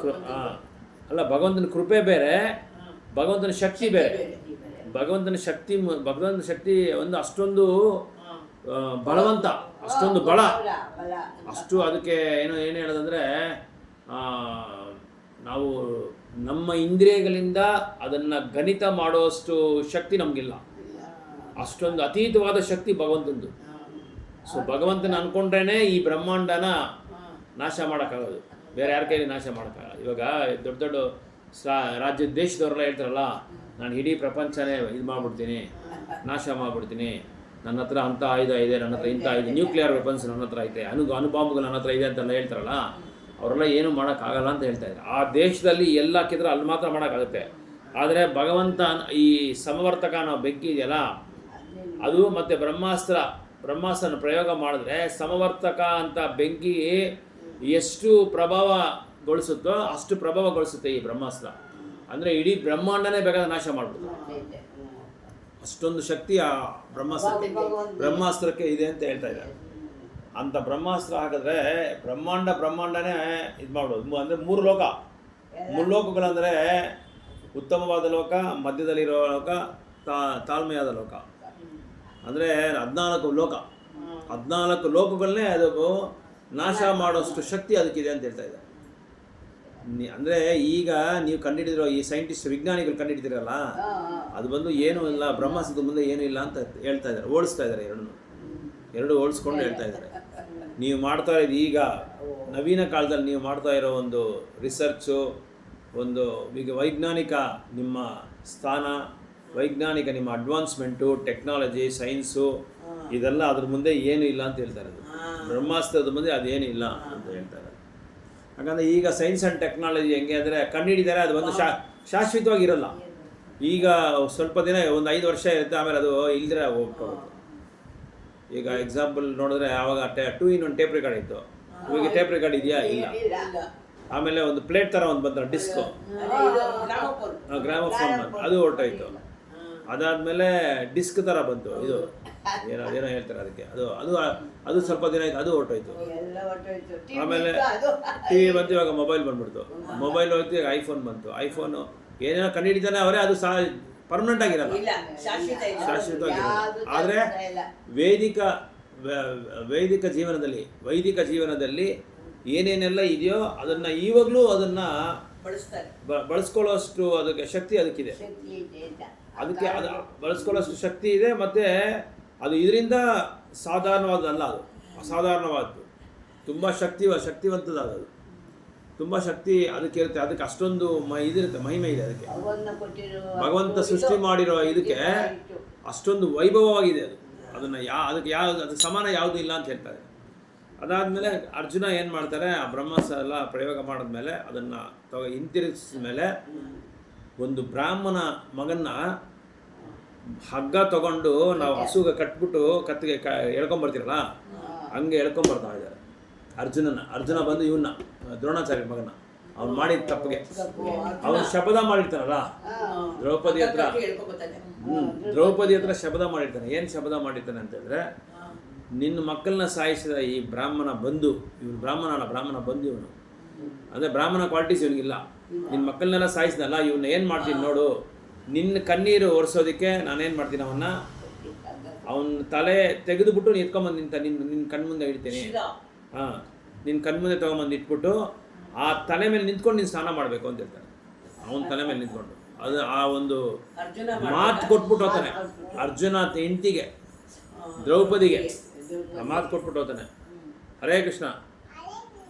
ಅಲ್ಲ, ಭಗವಂತನ ಕೃಪೆ ಬೇರೆ, ಭಗವಂತನ ಶಕ್ತಿ ಬೇರೆ. ಭಗವಂತನ ಶಕ್ತಿ ಒಂದು ಅಷ್ಟೊಂದು ಬಲವಂತ, ಅಷ್ಟೊಂದು ಬಲ, ಅಷ್ಟು ಅದಕ್ಕೆ ಏನು ಹೇಳೋದಂದರೆ ನಾವು ನಮ್ಮ ಇಂದ್ರಿಯಗಳಿಂದ ಅದನ್ನು ಗಣಿತ ಮಾಡುವಷ್ಟು ಶಕ್ತಿ ನಮಗಿಲ್ಲ. ಅಷ್ಟೊಂದು ಅತೀತವಾದ ಶಕ್ತಿ ಭಗವಂತಂದು. ಸೊ ಭಗವಂತನ ಅಂದ್ಕೊಂಡ್ರೇ ಈ ಬ್ರಹ್ಮಾಂಡನ ನಾಶ ಮಾಡೋಕ್ಕಾಗೋದು, ಬೇರೆ ಯಾರ ಕೈಲಿ ನಾಶ ಮಾಡೋಕ್ಕಾಗಲ್ಲ. ಇವಾಗ ದೊಡ್ಡ ದೊಡ್ಡ ರಾಜ್ಯ ದೇಶದವರೆಲ್ಲ ಹೇಳ್ತಾರಲ್ಲ, ನಾನು ಇಡೀ ಪ್ರಪಂಚನೇ ಇದು ಮಾಡಿಬಿಡ್ತೀನಿ, ನಾಶ ಮಾಡಿಬಿಡ್ತೀನಿ, ನನ್ನ ಹತ್ರ ಅಂಥ ಆಯುಧ ಇದೆ, ನನ್ನ ಹತ್ರ ಇಂಥ ಆಯುಧ, ನ್ಯೂಕ್ಲಿಯರ್ ವೆಪನ್ಸ್ ನನ್ನ ಹತ್ರ ಐತೆ, ಅಣುಬಾಂಬ್ಗಳು ನನ್ನ ಹತ್ರ ಇದೆ ಅಂತೆಲ್ಲ ಹೇಳ್ತಾರಲ್ಲ, ಅವರೆಲ್ಲ ಏನೂ ಮಾಡೋಕ್ಕಾಗಲ್ಲ ಅಂತ ಹೇಳ್ತಾ ಇದ್ದಾರೆ. ಆ ದೇಶದಲ್ಲಿ ಎಲ್ಲ ಹಾಕಿದ್ರೆ ಅಲ್ಲಿ ಮಾತ್ರ ಮಾಡೋಕ್ಕಾಗುತ್ತೆ. ಆದರೆ ಭಗವಂತ ಈ ಸಮವರ್ತಕ ಅನ್ನೋ ಬೆಂಕಿ ಇದೆಯಲ್ಲ, ಅದು ಮತ್ತು ಬ್ರಹ್ಮಾಸ್ತ್ರನ ಪ್ರಯೋಗ ಮಾಡಿದ್ರೆ ಸಮವರ್ತಕ ಅಂತ ಬೆಂಕಿ ಎಷ್ಟು ಪ್ರಭಾವಗೊಳಿಸುತ್ತೋ ಅಷ್ಟು ಪ್ರಭಾವಗೊಳಿಸುತ್ತೆ ಈ ಬ್ರಹ್ಮಾಸ್ತ್ರ. ಅಂದರೆ ಇಡೀ ಬ್ರಹ್ಮಾಂಡನೇ ಬೇಕಾದ ನಾಶ ಮಾಡ್ಬಿಡುತ್ತೆ. ಅಷ್ಟೊಂದು ಶಕ್ತಿ ಆ ಬ್ರಹ್ಮಾಸ್ತ್ರಕ್ಕೆ ಇದೆ ಅಂತ ಹೇಳ್ತಾ ಇದ್ದಾರೆ. ಅಂಥ ಬ್ರಹ್ಮಾಸ್ತ್ರ ಹಾಕಿದ್ರೆ ಬ್ರಹ್ಮಾಂಡನೇ ಇದು ಮಾಡ್ಬೋದು. ಅಂದರೆ ಮೂರು ಲೋಕಗಳಂದರೆ ಉತ್ತಮವಾದ ಲೋಕ, ಮಧ್ಯದಲ್ಲಿರೋ ಲೋಕ, ತಾಳ್ಮೆಯಾದ ಲೋಕ. ಅಂದರೆ 14 ಲೋಕಗಳನ್ನೇ ಅದು ನಾಶ ಮಾಡೋಷ್ಟು ಶಕ್ತಿ ಅದಕ್ಕಿದೆ ಅಂತ ಹೇಳ್ತಾ ಇದ್ದಾರೆ. ಅಂದರೆ ಈಗ ನೀವು ಕಂಡುಹಿಡಿದಿರೋ ಈ ಸೈಂಟಿಸ್ಟ್ ವಿಜ್ಞಾನಿಗಳು ಕಂಡುಹಿಡಿದಿರಲ್ಲ, ಅದು ಬಂದು ಏನೂ ಇಲ್ಲ, ಬ್ರಹ್ಮಾಸ್ತ್ರದ ಮುಂದೆ ಏನೂ ಇಲ್ಲ ಅಂತ ಹೇಳ್ತಾ ಇದ್ದಾರೆ, ಹೋಲಿಸ್ತಾ ಇದ್ದಾರೆ. ಎರಡು ಹೋಲಿಸ್ಕೊಂಡು ಹೇಳ್ತಾ ಇದ್ದಾರೆ. ನೀವು ಮಾಡ್ತಾ ಇರೋದು ಈಗ ನವೀನ ಕಾಲದಲ್ಲಿ ನೀವು ಮಾಡ್ತಾ ಇರೋ ಒಂದು ರಿಸರ್ಚು, ಒಂದು ಈಗ ವೈಜ್ಞಾನಿಕ ನಿಮ್ಮ ಸ್ಥಾನ, ವೈಜ್ಞಾನಿಕ ನಿಮ್ಮ ಅಡ್ವಾನ್ಸ್ಮೆಂಟು, ಟೆಕ್ನಾಲಜಿ, ಸೈನ್ಸು, ಇದೆಲ್ಲ ಅದ್ರ ಮುಂದೆ ಏನೂ ಇಲ್ಲ ಅಂತ ಹೇಳ್ತಾ ಇರೋದು. ಬ್ರಹ್ಮಾಸ್ತ್ರದ ಮುಂದೆ ಅದೇನೂ ಇಲ್ಲ ಅಂತ ಹೇಳ್ತಾರೆ. ಹಾಗಂದ್ರೆ ಈಗ ಸೈನ್ಸ್ ಆ್ಯಂಡ್ ಟೆಕ್ನಾಲಜಿ ಹೆಂಗೆ ಅಂದರೆ ಕಂಡುಹಿಡಿತಾರೆ, ಅದು ಒಂದು ಶಾಶ್ವತವಾಗಿರಲ್ಲ. ಈಗ ಸ್ವಲ್ಪ ದಿನ ಒಂದು 5 ವರ್ಷ ಇರುತ್ತೆ, ಆಮೇಲೆ ಅದು ಇಲ್ದಿರ ಹೋಗ್ಬೋದು. ಈಗ ಎಕ್ಸಾಂಪಲ್ ನೋಡಿದ್ರೆ ಆವಾಗ 2-in-1 ಟೇಪ್ ರೆಕಾರ್ಡ್ ಇತ್ತು, ಇವಾಗ ಟೇಪ್ ರೆಕಾರ್ಡ್ ಇದೆಯಾ? ಇಲ್ಲ. ಆಮೇಲೆ ಒಂದು ಪ್ಲೇಟ್ ಥರ ಒಂದು ಬಂತ ಡಿಸ್ಕು, ಗ್ರಾಮೋಫೋನ್, ಅದು ಹೊರಟೋಯ್ತು. ಅದಾದಮೇಲೆ ಡಿಸ್ಕ್ ಥರ ಬಂತು, ಇದು ಏನೋ ಹೇಳ್ತಾರೆ ಅದಕ್ಕೆ, ಅದು ಸ್ವಲ್ಪ ದಿನ ಆಯ್ತು, ಅದು ಹೊರಟೋಯ್ತು. ಆಮೇಲೆ TV ಬಂತು, ಇವಾಗ ಮೊಬೈಲ್ ಬಂದ್ಬಿಡ್ತು. ಮೊಬೈಲ್ ಹೋಯ್ತು, ಈಗ ಐಫೋನ್ ಬಂತು. ಐಫೋನು ಏನೇನೋ ಕಂಡುಹಿಡಿತಾನೆ ಅವರೇ, ಅದು ಪರ್ಮನೆಂಟ್ ಆಗಿರಲ್ಲ, ಶಾಶ್ವತವಾಗಿರಲ್ಲ. ಆದರೆ ವೈದಿಕ ಜೀವನದಲ್ಲಿ ಏನೇನೆಲ್ಲ ಇದೆಯೋ ಅದನ್ನು ಇವಾಗಲೂ ಅದನ್ನು ಬಳಸ್ಕೊಳ್ಳೋಷ್ಟು ಅದಕ್ಕೆ ಶಕ್ತಿ ಅದಕ್ಕಿದೆ. ಅದಕ್ಕೆ ಅದು ಬಳಸ್ಕೊಳ್ಳೋಷ್ಟು ಶಕ್ತಿ ಇದೆ. ಮತ್ತು ಅದು ಇದರಿಂದ ಸಾಧಾರಣವಾದಲ್ಲ, ಅದು ಅಸಾಧಾರಣವಾದ್ದು, ತುಂಬ ಶಕ್ತಿವಂತದಾದ, ಅದು ತುಂಬ ಶಕ್ತಿ ಅದಕ್ಕೆ ಇರುತ್ತೆ. ಅದಕ್ಕೆ ಅಷ್ಟೊಂದು ಇದಿರುತ್ತೆ, ಮಹಿಮೆ ಇದೆ ಅದಕ್ಕೆ. ಭಗವಂತ ಸೃಷ್ಟಿ ಮಾಡಿರೋ ಇದಕ್ಕೆ ಅಷ್ಟೊಂದು ವೈಭವವಾಗಿದೆ ಅದು. ಅದನ್ನು ಅದಕ್ಕೆ ಸಮಾನ ಯಾವುದೂ ಇಲ್ಲ ಅಂತ ಹೇಳ್ತಾರೆ. ಅದಾದಮೇಲೆ ಅರ್ಜುನ ಏನು ಮಾಡ್ತಾರೆ, ಆ ಬ್ರಹ್ಮಾಸ್ತ್ರ ಎಲ್ಲ ಪ್ರಯೋಗ ಮಾಡಿದ್ಮೇಲೆ ಅದನ್ನು ಹಿಂತಿರುಗಿಸಿದ ಮೇಲೆ ಒಂದು ಬ್ರಾಹ್ಮಣ ಮಗನ್ನ ಹಗ್ಗ ತಗೊಂಡು ನಾವು ಹಸುಗೆ ಕಟ್ಬಿಟ್ಟು ಕತ್ತಿಗೆ ಎಳ್ಕೊಂಬರ್ತೀರಲ್ಲ, ಹಂಗೆ ಎಳ್ಕೊಂಬರ್ತಾ ಇದ್ದಾರೆ ಅರ್ಜುನ ಬಂದು ಇವನ್ನ ದ್ರೋಣಾಚಾರ್ಯ ಮಗನ ಅವ್ನು ಮಾಡಿದ ತಪ್ಪಿಗೆ ಅವನು ಶಪಥ ಮಾಡಿರ್ತಾನಲ್ಲ ದ್ರೌಪದಿ ಹತ್ರ ಶಪಥ ಮಾಡಿರ್ತಾನೆ. ಏನು ಶಪಥ ಮಾಡಿರ್ತಾನೆ ಅಂತಂದರೆ, ನಿನ್ನ ಮಕ್ಕಳನ್ನ ಸಾಯಿಸಿದ ಈ ಬ್ರಾಹ್ಮಣ ಬಂಧು, ಇವನು ಬ್ರಾಹ್ಮಣ ಬಂಧು, ಇವನು ಅಂದರೆ ಬ್ರಾಹ್ಮಣ ಕ್ವಾಲಿಟೀಸ್ ಇವನಿಗಿಲ್ಲ. ನಿನ್ನ ಮಕ್ಕಳನ್ನೆಲ್ಲ ಸಾಯಿಸಿದಲ್ಲ, ಇವನ್ನ ಏನು ಮಾಡ್ತೀನಿ ನೋಡು, ನಿನ್ನ ಕಣ್ಣೀರು ಒರೆಸೋದಕ್ಕೆ ನಾನೇನು ಮಾಡ್ತೀನಿ, ಅವನ ತಲೆ ತೆಗೆದುಬಿಟ್ಟು ಎತ್ಕೊಂಬಂದು ನಿನ್ನ ಕಣ್ಮುಂದೆ ಇಡ್ತೀನಿ. ಹಾಂ, ನಿನ್ನ ಕಣ್ಮುಂದೆ ತೊಗೊಂಬಂದು ಇಟ್ಬಿಟ್ಟು ಆ ತಲೆ ಮೇಲೆ ನಿಂತ್ಕೊಂಡು ನೀನು ಸ್ನಾನ ಮಾಡಬೇಕು ಅಂತ ಹೇಳ್ತಾನೆ. ಅವನ ತಲೆ ಮೇಲೆ ನಿಂತ್ಕೊಂಡು ಅದು ಆ ಒಂದು ಮಾತು ಕೊಟ್ಬಿಟ್ಟು ಹೋಗ್ತಾನೆ ಅರ್ಜುನ ಹೆಂಡತಿಗೆ, ದ್ರೌಪದಿಗೆ ಮಾತು ಕೊಟ್ಬಿಟ್ಟು ಹೋಗ್ತಾನೆ. ಹರೇ ಕೃಷ್ಣ,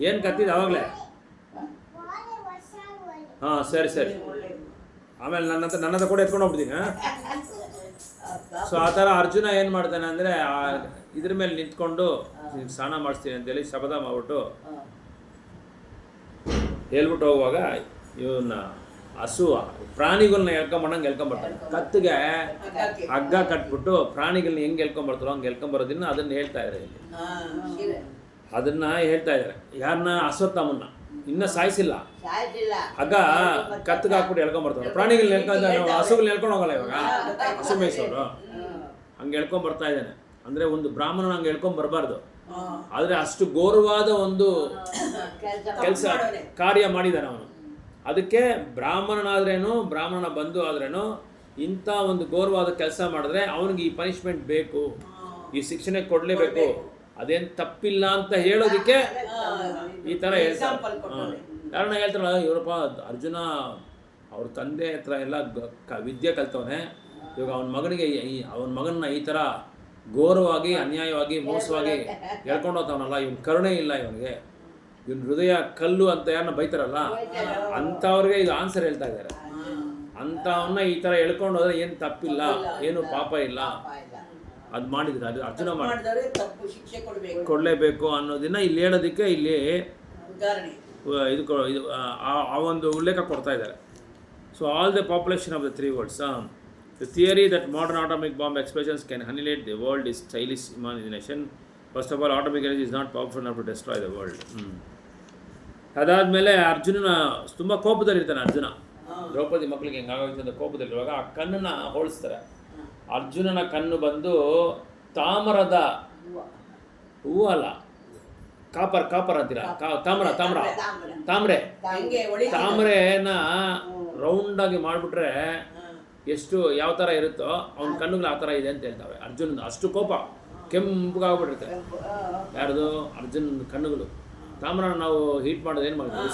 ಏನು ಕತ್ತಿದ್ದು ಆವಾಗಲೇ? ಹಾಂ, ಸರಿ. ಆಮೇಲೆ ನನ್ನ ಹತ್ರ ಕೂಡ ಎತ್ಕೊಂಡು ಹೋಗ್ಬಿಡ್ತೀನಿ. ಸೊ ಆ ಥರ ಅರ್ಜುನ ಏನು ಮಾಡ್ತಾನೆ ಅಂದರೆ, ಇದ್ರ ಮೇಲೆ ನಿಂತ್ಕೊಂಡು ಸ್ನಾನ ಮಾಡಿಸ್ತೀನಿ ಅಂತೇಳಿ ಶಪಥ ಮಾಡ್ಬಿಟ್ಟು ಹೇಳ್ಬಿಟ್ಟು ಹೋಗುವಾಗ ಇವನ್ನ ಹಸು ಪ್ರಾಣಿಗಳನ್ನ ಎಳ್ಕೊಂಬರ್ತಾನೆ. ಕತ್ತಿಗೆ ಹಗ್ಗ ಕಟ್ಬಿಟ್ಟು ಪ್ರಾಣಿಗಳನ್ನ ಹೆಂಗೆ ಎಳ್ಕೊಂಬರ್ತಾರೋ ಹಂಗೆ ಎಳ್ಕೊಂಬರೋದನ್ನ ಅದನ್ನು ಹೇಳ್ತಾ ಇದ್ದಾರೆ ಇಲ್ಲಿ. ಅದನ್ನು ಹೇಳ್ತಾ ಇದ್ದಾರೆ ಯಾರನ್ನ? ಅಶ್ವತ್ಥಾಮನ್ನ. ಇನ್ನೂ ಸಾಯಿಸಿಲ್ಲ, ಹಗ್ಗ ಕತ್ತಿಗೆ ಹಾಕ್ಬಿಟ್ಟು ಎಳ್ಕೊಂಬರ್ತಾರೆ. ಪ್ರಾಣಿಗಳನ್ನ ಹಸುಗಳನ್ನ ಎಳ್ಕೊಂಡು ಹೋಗಲ್ಲ ಇವಾಗ, ಹಸು ಮೇಯಿಸೋರು ಹಂಗೆ ಎಳ್ಕೊಂಬರ್ತಾ ಇದ್ದಾನೆ. ಅಂದರೆ ಒಂದು ಬ್ರಾಹ್ಮಣನ ಹಂಗೆ ಎಳ್ಕೊಂಬರ್ಬಾರ್ದು, ಆದರೆ ಅಷ್ಟು ಗೌರವವಾದ ಒಂದು ಕೆಲಸ ಕಾರ್ಯ ಮಾಡಿದ್ದಾನೆ ಅವನು. ಅದಕ್ಕೆ ಬ್ರಾಹ್ಮಣನಾದ್ರೇನು ಬ್ರಾಹ್ಮಣನ ಬಂಧು ಆದ್ರೇನು ಇಂಥ ಒಂದು ಘೋರವಾದ ಕೆಲಸ ಮಾಡಿದ್ರೆ ಅವನಿಗೆ ಈ ಪನಿಷ್ಮೆಂಟ್ ಬೇಕು, ಈ ಶಿಕ್ಷಣೆ ಕೊಡಲೇಬೇಕು, ಅದೇನು ತಪ್ಪಿಲ್ಲ ಅಂತ ಹೇಳೋದಕ್ಕೆ ಈ ಥರ ಹೇಳ್ತಾರೆ. ಕಾರಣ ಹೇಳ್ತಾರಲ್ಲ, ಇವರಪ್ಪ ಅರ್ಜುನ ಅವ್ರ ತಂದೆ ಹತ್ರ ಎಲ್ಲ ವಿದ್ಯೆ ಕಲ್ತವನೆ, ಇವಾಗ ಅವನ ಮಗನಿಗೆ ಅವನ ಮಗನ ಈ ಥರ ಘೋರವಾಗಿ ಅನ್ಯಾಯವಾಗಿ ಮೋಸವಾಗಿ ಹೇಳ್ಕೊಂಡು ಹೋಗ್ತಾವನಲ್ಲ, ಇವನ್ ಕರುಣೆ ಇಲ್ಲ ಇವನಿಗೆ, ಇವನ್ ಹೃದಯ ಕಲ್ಲು ಅಂತ ಯಾರನ್ನ ಬೈತಾರಲ್ಲ ಅಂಥವ್ರಿಗೆ ಇದು ಆನ್ಸರ್ ಹೇಳ್ತಾ ಇದ್ದಾರೆ. ಅಂಥವನ್ನ ಈ ಥರ ಹೇಳ್ಕೊಂಡು ಹೋದ್ರೆ ಏನು ತಪ್ಪಿಲ್ಲ, ಏನು ಪಾಪ ಇಲ್ಲ, ಅದು ಮಾಡಿದ್ರೆ ಅದು ಅರ್ಜುನ ಮಾಡಿದವರು ತಪ್ಪು ಶಿಕ್ಷೆ ಕೊಡಲೇಬೇಕು ಅನ್ನೋದನ್ನ ಇಲ್ಲಿ ಹೇಳೋದಕ್ಕೆ ಇಲ್ಲಿ ಉದಾಹರಣೆ ಇದು ಆ ಒಂದು ಉಲ್ಲೇಖ ಕೊಡ್ತಾ ಇದ್ದಾರೆ. So all the population of the 3 worlds. The theory that modern atomic bomb explosions can annihilate the world is childish imagination. First of all, atomic energy is not powerful enough to destroy the world. ಅದಾದಮೇಲೆ ಅರ್ಜುನನ ತುಂಬ ಕೋಪದಲ್ಲಿರ್ತಾನೆ ಅರ್ಜುನ. ದ್ರೌಪದಿ ಮಕ್ಕಳಿಗೆ ಹೆಂಗಾಗೋಯ್ತು ಅಂತ ಕೋಪದಲ್ಲಿರುವಾಗ ಆ ಕಣ್ಣನ್ನು ಹೋಲಿಸ್ತಾರೆ. ಅರ್ಜುನನ ಕಣ್ಣು ಬಂದು ತಾಮ್ರದ ಹೂವು ಅಲ್ಲ, ಕಾಪರ್ ಅಂತೀರ, ತಾಮ್ರೆನ ರೌಂಡಾಗಿ ಮಾಡಿಬಿಟ್ರೆ ಎಷ್ಟು ಯಾವ ಥರ ಇರುತ್ತೋ ಅವ್ನ ಕಣ್ಣುಗಳು ಆ ಥರ ಇದೆ ಅಂತ ಹೇಳ್ತಾವೆ. ಅರ್ಜುನದ ಅಷ್ಟು ಕೋಪ ಕೆಂಪಗಾಗ್ಬಿಟ್ಟಿರುತ್ತೆ. ಯಾರ್ದು? ಅರ್ಜುನನ ಕಣ್ಣುಗಳು. ತಾಮ್ರನ ನಾವು ಹೀಟ್ ಮಾಡೋದು ಏನು ಮಾಡ್ತೀವಿ,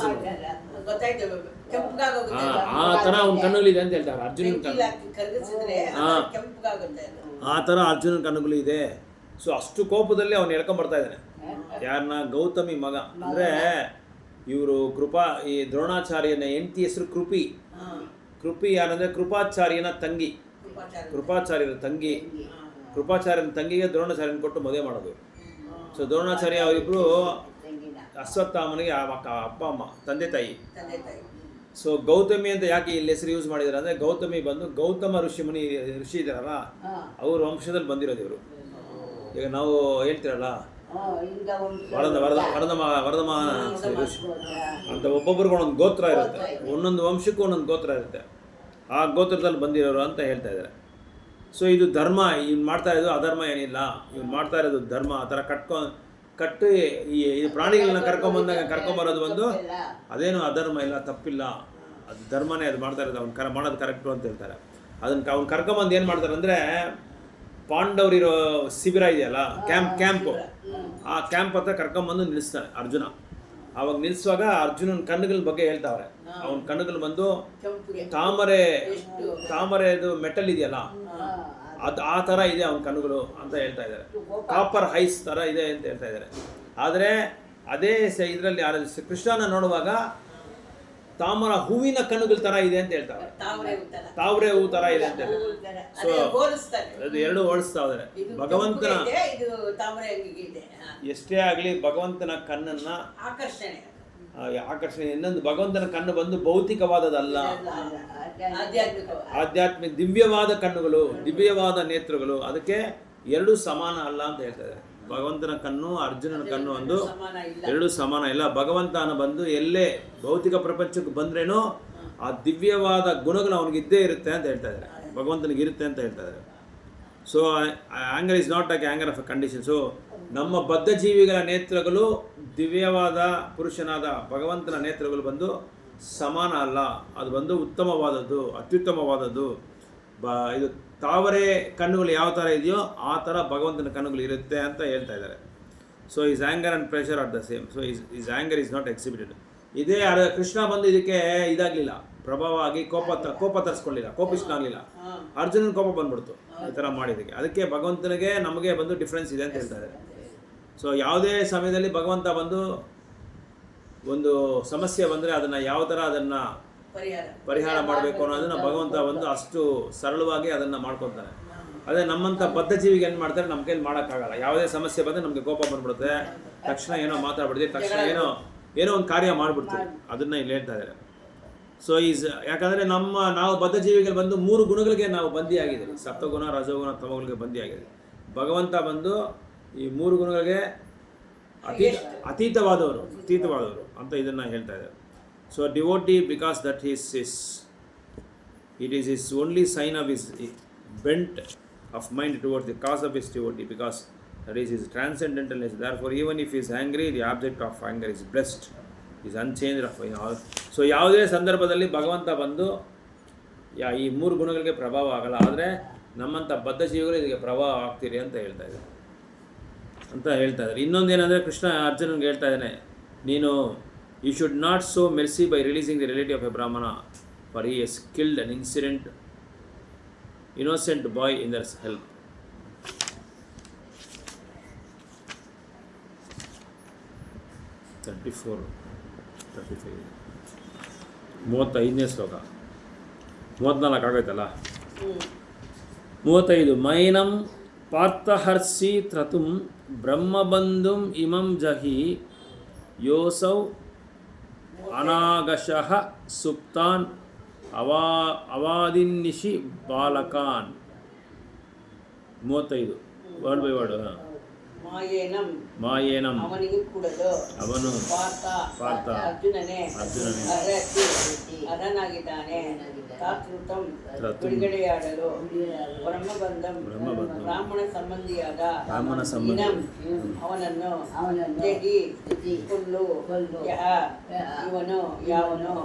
ಆ ಥರ ಅವ್ನ ಕಣ್ಣುಗಳಿದೆ ಅಂತ ಹೇಳ್ತಾರೆ. ಅರ್ಜುನನ ಕಣ್ಣು ಆ ಥರ ಅರ್ಜುನನ ಕಣ್ಣುಗಳು ಇದೆ. ಸೊ ಅಷ್ಟು ಕೋಪದಲ್ಲಿ ಅವ್ನು ಹೇಳ್ಕೊಂಬರ್ತಾ ಇದ್ದಾನೆ. ಯಾರನ್ನ? ಗೌತಮಿ ಮಗ. ಅಂದರೆ ಇವರು ಈ ದ್ರೋಣಾಚಾರ್ಯನ ಹೆಂಡತಿ ಹೆಸರು ಕೃಪಿ ಯಾರಂದರೆ ಕೃಪಾಚಾರ್ಯನ ತಂಗಿ. ಕೃಪಾಚಾರ್ಯನ ತಂಗಿಗೆ ದ್ರೋಣಾಚಾರ್ಯನ ಕೊಟ್ಟು ಮದುವೆ ಮಾಡೋದು. ಸೊ ದ್ರೋಣಾಚಾರ್ಯ ಅವರಿಬ್ಬರು ಅಶ್ವತ್ಥಾಮನಿಗೆ ಅಪ್ಪ ಅಮ್ಮ, ತಂದೆ ತಾಯಿ. ಸೊ ಗೌತಮಿ ಅಂತ ಯಾಕೆ ಇಲ್ಲಿ ಹೆಸರು ಯೂಸ್ ಮಾಡಿದ್ದಾರೆ ಅಂದರೆ ಗೌತಮಿ ಬಂದು ಗೌತಮ ಋಷಿ ಇದ್ದಾರಲ್ಲ ಅವ್ರ ವಂಶದಲ್ಲಿ ಬಂದಿರೋದು ಇವರು. ಈಗ ನಾವು ಹೇಳ್ತೀರಲ್ಲ ವರದಮ ಋಷಿ ಅಂತ ಒಬ್ಬೊಬ್ರಿಗೆ ಒಂದೊಂದು ಗೋತ್ರ ಇರುತ್ತೆ, ಒಂದೊಂದು ವಂಶಕ್ಕೂ ಒಂದೊಂದು ಗೋತ್ರ ಇರುತ್ತೆ, ಆ ಗೋತ್ರದಲ್ಲಿ ಬಂದಿರೋರು ಅಂತ ಹೇಳ್ತಾ ಇದ್ದಾರೆ. ಸೊ ಇದು ಧರ್ಮ, ಇವ್ನು ಮಾಡ್ತಾ ಇರೋದು ಅಧರ್ಮ ಏನಿಲ್ಲ, ಇವ್ನು ಮಾಡ್ತಾ ಇರೋದು ಧರ್ಮ. ಆ ಥರ ಕಟ್ಟು ಈ ಪ್ರಾಣಿಗಳನ್ನ ಕರ್ಕೊಂಬರೋದು ಬಂದು ಅದೇನು ಅಧರ್ಮ ಇಲ್ಲ, ತಪ್ಪಿಲ್ಲ, ಅದು ಧರ್ಮನೇ, ಅದು ಮಾಡ್ತಾ ಇರೋದು ಅವ್ನು ಮಾಡೋದು ಕರೆಕ್ಟು ಅಂತ ಹೇಳ್ತಾರೆ. ಅವ್ನು ಕರ್ಕೊಂಬಂದು ಏನು ಮಾಡ್ತಾರೆ ಅಂದರೆ ಪಾಂಡವರಿರೋ ಶಿಬಿರ ಇದೆಯಲ್ಲ, ಕ್ಯಾಂಪು, ಆ ಕ್ಯಾಂಪ್ ಹತ್ರ ಕರ್ಕೊಂಬಂದು ನಿಲ್ಲಿಸ್ತಾನೆ ಅರ್ಜುನ. ಆವಾಗ ನಿಲ್ಲಿಸುವಾಗ ಅರ್ಜುನನ ಕಣ್ಣುಗಳ ಬಗ್ಗೆ ಹೇಳ್ತಾವ್ರೆ. ಅವನ ಕಣ್ಣುಗಳು ಬಂದು ತಾಮರೆದು ಮೆಟಲ್ ಇದೆಯಲ್ಲ ಅದು ಆ ಥರ ಇದೆ ಅವನ ಕಣ್ಣುಗಳು ಅಂತ ಹೇಳ್ತಾ ಇದ್ದಾರೆ. ಕಾಪರ್ ಹೈಸ್ ಥರ ಇದೆ ಅಂತ ಹೇಳ್ತಾ ಇದ್ದಾರೆ. ಆದರೆ ಅದೇ ಇದರಲ್ಲಿ ಕೃಷ್ಣನ ನೋಡುವಾಗ ತಾಮರ ಹೂವಿನ ಕಣ್ಣುಗಳ ಥರ ಇದೆ ಅಂತ ಹೇಳ್ತಾರೆ. ತಾವರೆ ಹೂ ಥರ ಇದೆ ಅಂತ ಹೇಳ್ತಾರೆ. ಸೊ ಅದು ಎರಡು ಹೋಲಿಸ್ತಾ ಇದ್ದಾರೆ. ಭಗವಂತನ ಎಷ್ಟೇ ಆಗಲಿ ಭಗವಂತನ ಕಣ್ಣನ್ನ ಆಕರ್ಷಣೆ. ಇನ್ನೊಂದು ಭಗವಂತನ ಕಣ್ಣು ಬಂದು ಭೌತಿಕವಾದದಲ್ಲ, ಆಧ್ಯಾತ್ಮಿಕ ದಿವ್ಯವಾದ ಕಣ್ಣುಗಳು, ದಿವ್ಯವಾದ ನೇತ್ರಗಳು. ಅದಕ್ಕೆ ಎರಡು ಸಮಾನ ಅಲ್ಲ ಅಂತ ಹೇಳ್ತಾರೆ. ಭಗವಂತನ ಕಣ್ಣು ಅರ್ಜುನನ ಕಣ್ಣು ಒಂದು ಎರಡು ಸಮಾನ ಇಲ್ಲ. ಭಗವಂತನ ಬಂದು ಎಲ್ಲೇ ಭೌತಿಕ ಪ್ರಪಂಚಕ್ಕೆ ಬಂದ್ರೇನೋ ಆ ದಿವ್ಯವಾದ ಗುಣಗಳು ಅವನಿಗಿದ್ದೇ ಇರುತ್ತೆ ಅಂತ ಹೇಳ್ತಾ ಇದ್ದಾರೆ, ಭಗವಂತನಿಗೆ ಇರುತ್ತೆ ಅಂತ ಹೇಳ್ತಾ ಇದ್ದಾರೆ. So anger is not like anger of a condition. So ನಮ್ಮ ಬದ್ಧ ಜೀವಿಗಳ ನೇತ್ರಗಳು ದಿವ್ಯವಾದ ಪುರುಷನಾದ ಭಗವಂತನ ನೇತ್ರಗಳು ಬಂದು ಸಮಾನ ಅಲ್ಲ, ಅದು ಬಂದು ಉತ್ತಮವಾದದ್ದು, ಅತ್ಯುತ್ತಮವಾದದ್ದು. ಇದು ತಾವರೆ ಕಣ್ಣುಗಳು ಯಾವ ಥರ ಇದೆಯೋ ಆ ಥರ ಭಗವಂತನ ಕಣ್ಣುಗಳು ಇರುತ್ತೆ ಅಂತ ಹೇಳ್ತಾ ಇದ್ದಾರೆ. So is anger and pressure are the same. So is anger is not exhibited. ಇದೇ ಕೃಷ್ಣ ಬಂದು ಇದಕ್ಕೆ ಇದಾಗಲಿಲ್ಲ, ಪ್ರಭಾವ ಆಗಿ ಕೋಪ ತರಿಸ್ಕೊಳ್ಳಿಲ್ಲ, ಕೋಪಿಷ್ಠನಾಗಲಿಲ್ಲ. ಅರ್ಜುನನ ಕೋಪ ಬಂದ್ಬಿಡ್ತು ಈ ಥರ ಮಾಡಿದ್ದಕ್ಕೆ. ಅದಕ್ಕೆ ಭಗವಂತನಿಗೆ ನಮಗೆ ಬಂದು ಡಿಫ್ರೆನ್ಸ್ ಇದೆ ಅಂತ ಹೇಳ್ತಾರೆ. ಸೊ ಯಾವುದೇ ಸಮಯದಲ್ಲಿ ಭಗವಂತ ಬಂದು ಒಂದು ಸಮಸ್ಯೆ ಬಂದರೆ ಅದನ್ನು ಯಾವ ಥರ ಅದನ್ನು ಪರಿಹಾರ ಮಾಡಬೇಕು ಅನ್ನೋದನ್ನ ಭಗವಂತ ಬಂದು ಅಷ್ಟು ಸರಳವಾಗಿ ಅದನ್ನು ಮಾಡ್ಕೊತಾನೆ. ಅದೇ ನಮ್ಮಂಥ ಬದ್ಧ ಜೀವಿಗೆ ಏನು ಮಾಡ್ತಾರೆ, ನಮ್ಮ ಕೈಲಿ ಮಾಡೋಕ್ಕಾಗಲ್ಲ. ಯಾವುದೇ ಸಮಸ್ಯೆ ಬಂದರೆ ನಮಗೆ ಕೋಪ ಬಂದ್ಬಿಡುತ್ತೆ, ತಕ್ಷಣ ಏನೋ ಮಾತಾಡ್ಬಿಡ್ತೀವಿ, ತಕ್ಷಣ ಏನೋ ಒಂದು ಕಾರ್ಯ ಮಾಡಿಬಿಡ್ತೀವಿ. ಅದನ್ನು ಇಲ್ಲಿ ಹೇಳ್ತಾ ಇದ್ದಾರೆ. ಸೊ ಯಾಕಂದರೆ ನಾವು ಬದ್ಧ ಜೀವಿಗಳು ಬಂದು 3 ಗುಣಗಳಿಗೆ ನಾವು ಬಂದಿಯಾಗಿದ್ದೀವಿ. ಸತ್ವಗುಣ, ರಜೋಗುಣ, ತಮೋಗುಣಗಳಿಗೆ ಬಂದಿಯಾಗಿದೆ. ಭಗವಂತ ಬಂದು ಈ 3 ಗುಣಗಳಿಗೆ ಅತೀತವಾದವರು ಅಂತ ಇದನ್ನು ಹೇಳ್ತಾ ಇದ್ದಾರೆ. So a devotee, because that it is his only sign of his bent of mind towards the cause of his devotee, because that is his transcendentalness. Therefore, even if he is angry, the object of anger is blessed. Is unchanged of so ಯಾವುದೇ ಸಂದರ್ಭದಲ್ಲಿ ಭಗವಂತ ಬಂದು ಈ 3 ಗುಣಗಳಿಗೆ ಪ್ರಭಾವ ಆಗಲ್ಲ. ಆದರೆ ನಮ್ಮಂಥ ಬದ್ಧ ಜೀವಿಗಳು ಇದಕ್ಕೆ ಪ್ರಭಾವ ಆಗ್ತೀರಿ ಅಂತ ಹೇಳ್ತಾ ಇದ್ದಾರೆ. ಇನ್ನೊಂದೇನೆಂದರೆ ಕೃಷ್ಣ ಅರ್ಜುನನ್ಗೆ ಹೇಳ್ತಾ ಇದ್ದಾನೆ, ನೀನು you should not so mercy by releasing the relative of a Brahmana for he has killed an innocent boy in ದರ್ಸ್ ಹೆಲ್ಪ್. (34, 35) 35ನೇ ಶ್ಲೋಕ. 34 ಆಗೈತಲ್ಲ. 35 ಮೈನಂ ಪಾರ್ಥಹರ್ಷಿ ತ್ರತುಂ ಬ್ರಹ್ಮಬಂಧುಂ ಇಮಂ ಜಹಿ ಯೋಸೌ ಅನಾಗಶಃ ಸುಪ್ತಾನ್ ಅವಾದಿನ್ನಿಶಿ ಬಾಲಕಾನ್. 35 ವರ್ಡ್ ಬೈ ವರ್ಡ್. ಮಾಯೇನಂ ಅವನಿಗೆ ಕೂಡದು ಅವನು ಪಾರ್ಥ ಅರ್ಜುನನೇ ಅರ್ಹನಾಗಿದ್ದಾನೆ. ತಾತೃತಂ ಬಿಡುಗಡೆಯಾಡಲು ಬ್ರಹ್ಮಬಂಧಂ ಬ್ರಾಹ್ಮಣ ಸಂಬಂಧಿಯಾದ ಅವನನ್ನು ಜಗಿ ಕೊಲ್ಲು ಯಹ ಇವನು ಯಾವನು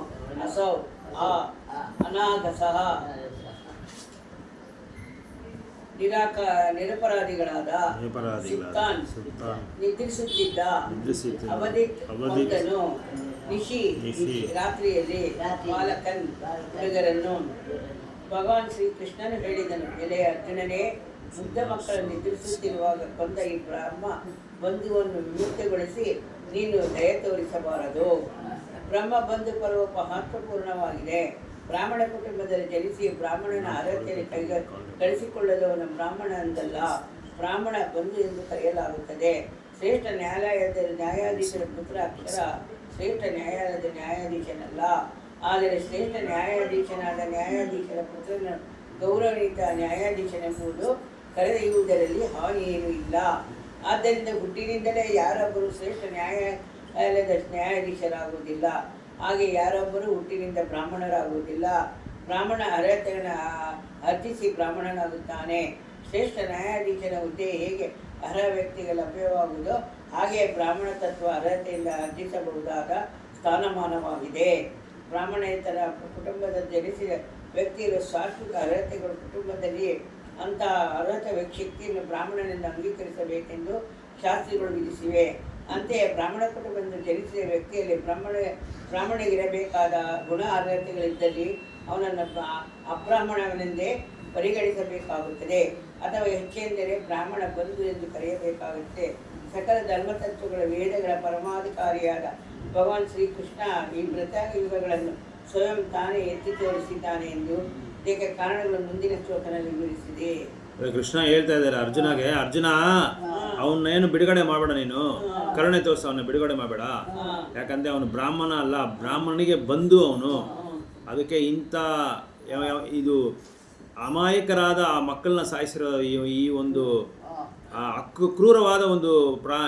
ಅಸೌ ಅನಾಗಸಃ ನಿರಪರಾಧಿಗಳಾದ ಸುಲ್ತಾನ್ ನಿದ್ರಿಸುತ್ತಿದ್ದ ಅವಧಿನು ನಿಶಿ ರಾತ್ರಿಯಲ್ಲಿ ಬಾಲಕನ್ ಹುಡುಗರನ್ನು ಭಗವಾನ್ ಶ್ರೀಕೃಷ್ಣನು ಹೇಳಿದನು, ಎಲೆಯ ಅರ್ಜುನನೇ, ಮುಗ್ಧ ಮಕ್ಕಳನ್ನು ನಿದ್ರಿಸುತ್ತಿರುವಾಗ ಕೊಂದ ಈ ಬ್ರಹ್ಮ ಬಂಧುವನ್ನು ವಿಮುಕ್ತಗೊಳಿಸಿ ನೀನು ದಯ ತೋರಿಸಬಾರದು. ಬ್ರಹ್ಮ ಬಂಧು ಪರ್ವ ಮಹತ್ವಪೂರ್ಣವಾಗಿದೆ. ಬ್ರಾಹ್ಮಣ ಕುಟುಂಬದಲ್ಲಿ ಜನಿಸಿ ಬ್ರಾಹ್ಮಣನ ಅರ್ಹತೆಯಲ್ಲಿ ಗಳಿಸಿಕೊಳ್ಳಲು ಅವನ ಬ್ರಾಹ್ಮಣ ಎಂದಲ್ಲ, ಬ್ರಾಹ್ಮಣ ಬಂಧು ಎಂದು ಕರೆಯಲಾಗುತ್ತದೆ. ಶ್ರೇಷ್ಠ ನ್ಯಾಯಾಧೀಶರ ಪುತ್ರ ಅಕ್ಷರ ಶ್ರೇಷ್ಠ ನ್ಯಾಯಾಲಯದ ನ್ಯಾಯಾಧೀಶನಲ್ಲ, ಆದರೆ ಶ್ರೇಷ್ಠ ನ್ಯಾಯಾಧೀಶನಾದ ನ್ಯಾಯಾಧೀಶರ ಪುತ್ರನ ಗೌರವಯುತ ನ್ಯಾಯಾಧೀಶನೆಂಬುದು ಕರೆದೊಯ್ಯುವುದರಲ್ಲಿ ಹಾನಿಯೇನೂ ಇಲ್ಲ. ಆದ್ದರಿಂದ ಹುಟ್ಟಿನಿಂದಲೇ ಯಾರೊಬ್ಬರು ಶ್ರೇಷ್ಠ ನ್ಯಾಯಾಲಯದ ನ್ಯಾಯಾಧೀಶರಾಗುವುದಿಲ್ಲ, ಹಾಗೆ ಯಾರೊಬ್ಬರು ಹುಟ್ಟಿನಿಂದ ಬ್ರಾಹ್ಮಣರಾಗುವುದಿಲ್ಲ. ಬ್ರಾಹ್ಮಣ ಅರ್ಹತೆಯನ್ನು ಅರ್ಜಿಸಿ ಬ್ರಾಹ್ಮಣನಾಗುತ್ತಾನೆ. ಶ್ರೇಷ್ಠ ನ್ಯಾಯಾಧೀಶನ ಹುದ್ದೆ ಹೇಗೆ ಅರ್ಹ ವ್ಯಕ್ತಿಗೆ ಲಭ್ಯವಾಗುವುದೋ ಹಾಗೆಯೇ ಬ್ರಾಹ್ಮಣ ತತ್ವ ಅರ್ಹತೆಯಿಂದ ಅರ್ಜಿಸಬಹುದಾದ ಸ್ಥಾನಮಾನವಾಗಿದೆ. ಬ್ರಾಹ್ಮಣೇತರ ಕುಟುಂಬದಲ್ಲಿ ಜನಿಸಿದ ವ್ಯಕ್ತಿಗಳು ಶಾಶ್ವತ ಅರ್ಹತೆಗಳು ಕುಟುಂಬದಲ್ಲಿ ಅಂತಹ ಅರ್ಹತ ಶಕ್ತಿಯನ್ನು ಬ್ರಾಹ್ಮಣನಿಂದ ಅಂಗೀಕರಿಸಬೇಕೆಂದು ಶಾಸ್ತ್ರಿಗಳು ವಿಧಿಸಿವೆ. ಅಂತೆಯೇ ಬ್ರಾಹ್ಮಣ ಕುಟುಂಬದಿಂದ ಜನಿಸಿದ ವ್ಯಕ್ತಿಯಲ್ಲಿ ಬ್ರಾಹ್ಮಣಿಗಿರಬೇಕಾದ ಗುಣ ಅರ್ಹತೆಗಳಿದ್ದಲ್ಲಿ ಅವನನ್ನು ಅಬ್ರಾಹ್ಮಣನೆಂದೇ ಪರಿಗಣಿಸಬೇಕಾಗುತ್ತದೆ, ಅಥವಾ ಹೆಚ್ಚೆಂದರೆ ಬ್ರಾಹ್ಮಣ ಬಂಧು ಎಂದು ಕರೆಯಬೇಕಾಗುತ್ತದೆ. ಸಕಲ ಧರ್ಮತತ್ವಗಳ ವೇದಗಳ ಪರಮಾಧಿಕಾರಿಯಾದ ಭಗವಾನ್ ಶ್ರೀಕೃಷ್ಣ ಈ ಯುಗಗಳನ್ನು ಸ್ವಯಂ ತಾನೇ ಎತ್ತಿ ತೋರಿಸಿದ್ದಾನೆ ಎಂದು ಇದಕ್ಕೆ ಕಾರಣಗಳು ಮುಂದಿನ ಶ್ಲೋಕದಲ್ಲಿ ವಿವರಿಸಿದೆ. ಕೃಷ್ಣ ಹೇಳ್ತಾ ಇದ್ದಾರೆ ಅರ್ಜುನಗೆ, ಅರ್ಜುನ ಅವನ್ನೇನು ಬಿಡುಗಡೆ ಮಾಡಬೇಡ, ನೀನು ಕರುಣೆ ತೋರಿಸ, ಅವನ್ನ ಬಿಡುಗಡೆ ಮಾಡಬೇಡ. ಯಾಕಂದರೆ ಅವನು ಬ್ರಾಹ್ಮಣ ಅಲ್ಲ, ಬ್ರಾಹ್ಮಣನಿಗೆ ಬಂದು ಅವನು. ಅದಕ್ಕೆ ಇಂಥ ಇದು ಅಮಾಯಕರಾದ ಆ ಮಕ್ಕಳನ್ನ ಸಾಯಿಸಿರೋ ಈ ಒಂದು ಕ್ರೂರವಾದ ಒಂದು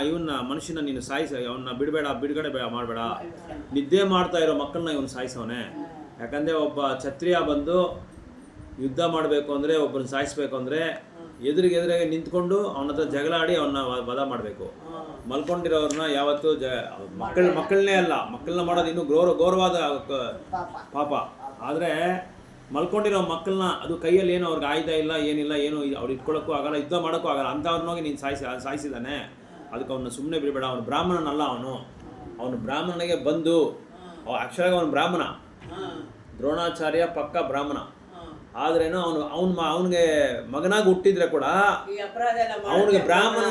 ಇವನ್ನ ಮನುಷ್ಯನ ನೀನು ಸಾಯಿಸ, ಅವನ್ನ ಬಿಡುಗಡೆ ಮಾಡಬೇಡ. ನಿದ್ದೆ ಮಾಡ್ತಾ ಇರೋ ಮಕ್ಕಳನ್ನ ಇವನು ಸಾಯಿಸವನೆ. ಯಾಕಂದರೆ ಒಬ್ಬ ಕ್ಷತ್ರಿಯ ಬಂದು ಯುದ್ಧ ಮಾಡಬೇಕು ಅಂದರೆ, ಒಬ್ಬರನ್ನ ಸಾಯಿಸ್ಬೇಕು ಅಂದರೆ ಎದುರಿಗೆ ನಿಂತ್ಕೊಂಡು ಅವನ ಹತ್ರ ಜಗಳ ಆಡಿ ಅವನ್ನ ವಧ ಮಾಡಬೇಕು. ಮಲ್ಕೊಂಡಿರೋರನ್ನ ಯಾವತ್ತೂ ಮಕ್ಕಳನ್ನೇ ಅಲ್ಲ, ಮಕ್ಕಳನ್ನ ಮಾಡೋದು ಇನ್ನೂ ಗೌರವಾದ ಪಾಪ. ಆದರೆ ಮಲ್ಕೊಂಡಿರೋ ಮಕ್ಕಳನ್ನ, ಅದು ಕೈಯಲ್ಲಿ ಏನು ಅವ್ರಿಗೆ ಆಯುಧ ಇಲ್ಲ, ಏನಿಲ್ಲ, ಏನು ಅವ್ರು ಇಟ್ಕೊಳ್ಳೋಕ್ಕೂ ಆಗಲ್ಲ, ಯುದ್ಧ ಮಾಡೋಕ್ಕೂ ಆಗಲ್ಲ, ಅಂಥವ್ರನ್ನೋಗಿ ನೀನು ಸಾಯಿಸಿದ್ದಾನೆ. ಅದಕ್ಕೆ ಅವನ್ನ ಸುಮ್ಮನೆ ಬಿಡಬೇಡ. ಅವನು ಬ್ರಾಹ್ಮಣನಲ್ಲ, ಅವನು ಬ್ರಾಹ್ಮಣನಿಗೆ ಬಂದು ಆ್ಯಕ್ಚುಲಾಗಿ ಅವನು ಬ್ರಾಹ್ಮಣ, ದ್ರೋಣಾಚಾರ್ಯ ಪಕ್ಕ ಬ್ರಾಹ್ಮಣ. ಆದ್ರೇನು ಅವನಿಗೆ ಮಗನಾಗಿ ಹುಟ್ಟಿದ್ರೆ ಕೂಡ ಅವನಿಗೆ ಬ್ರಾಹ್ಮಣ,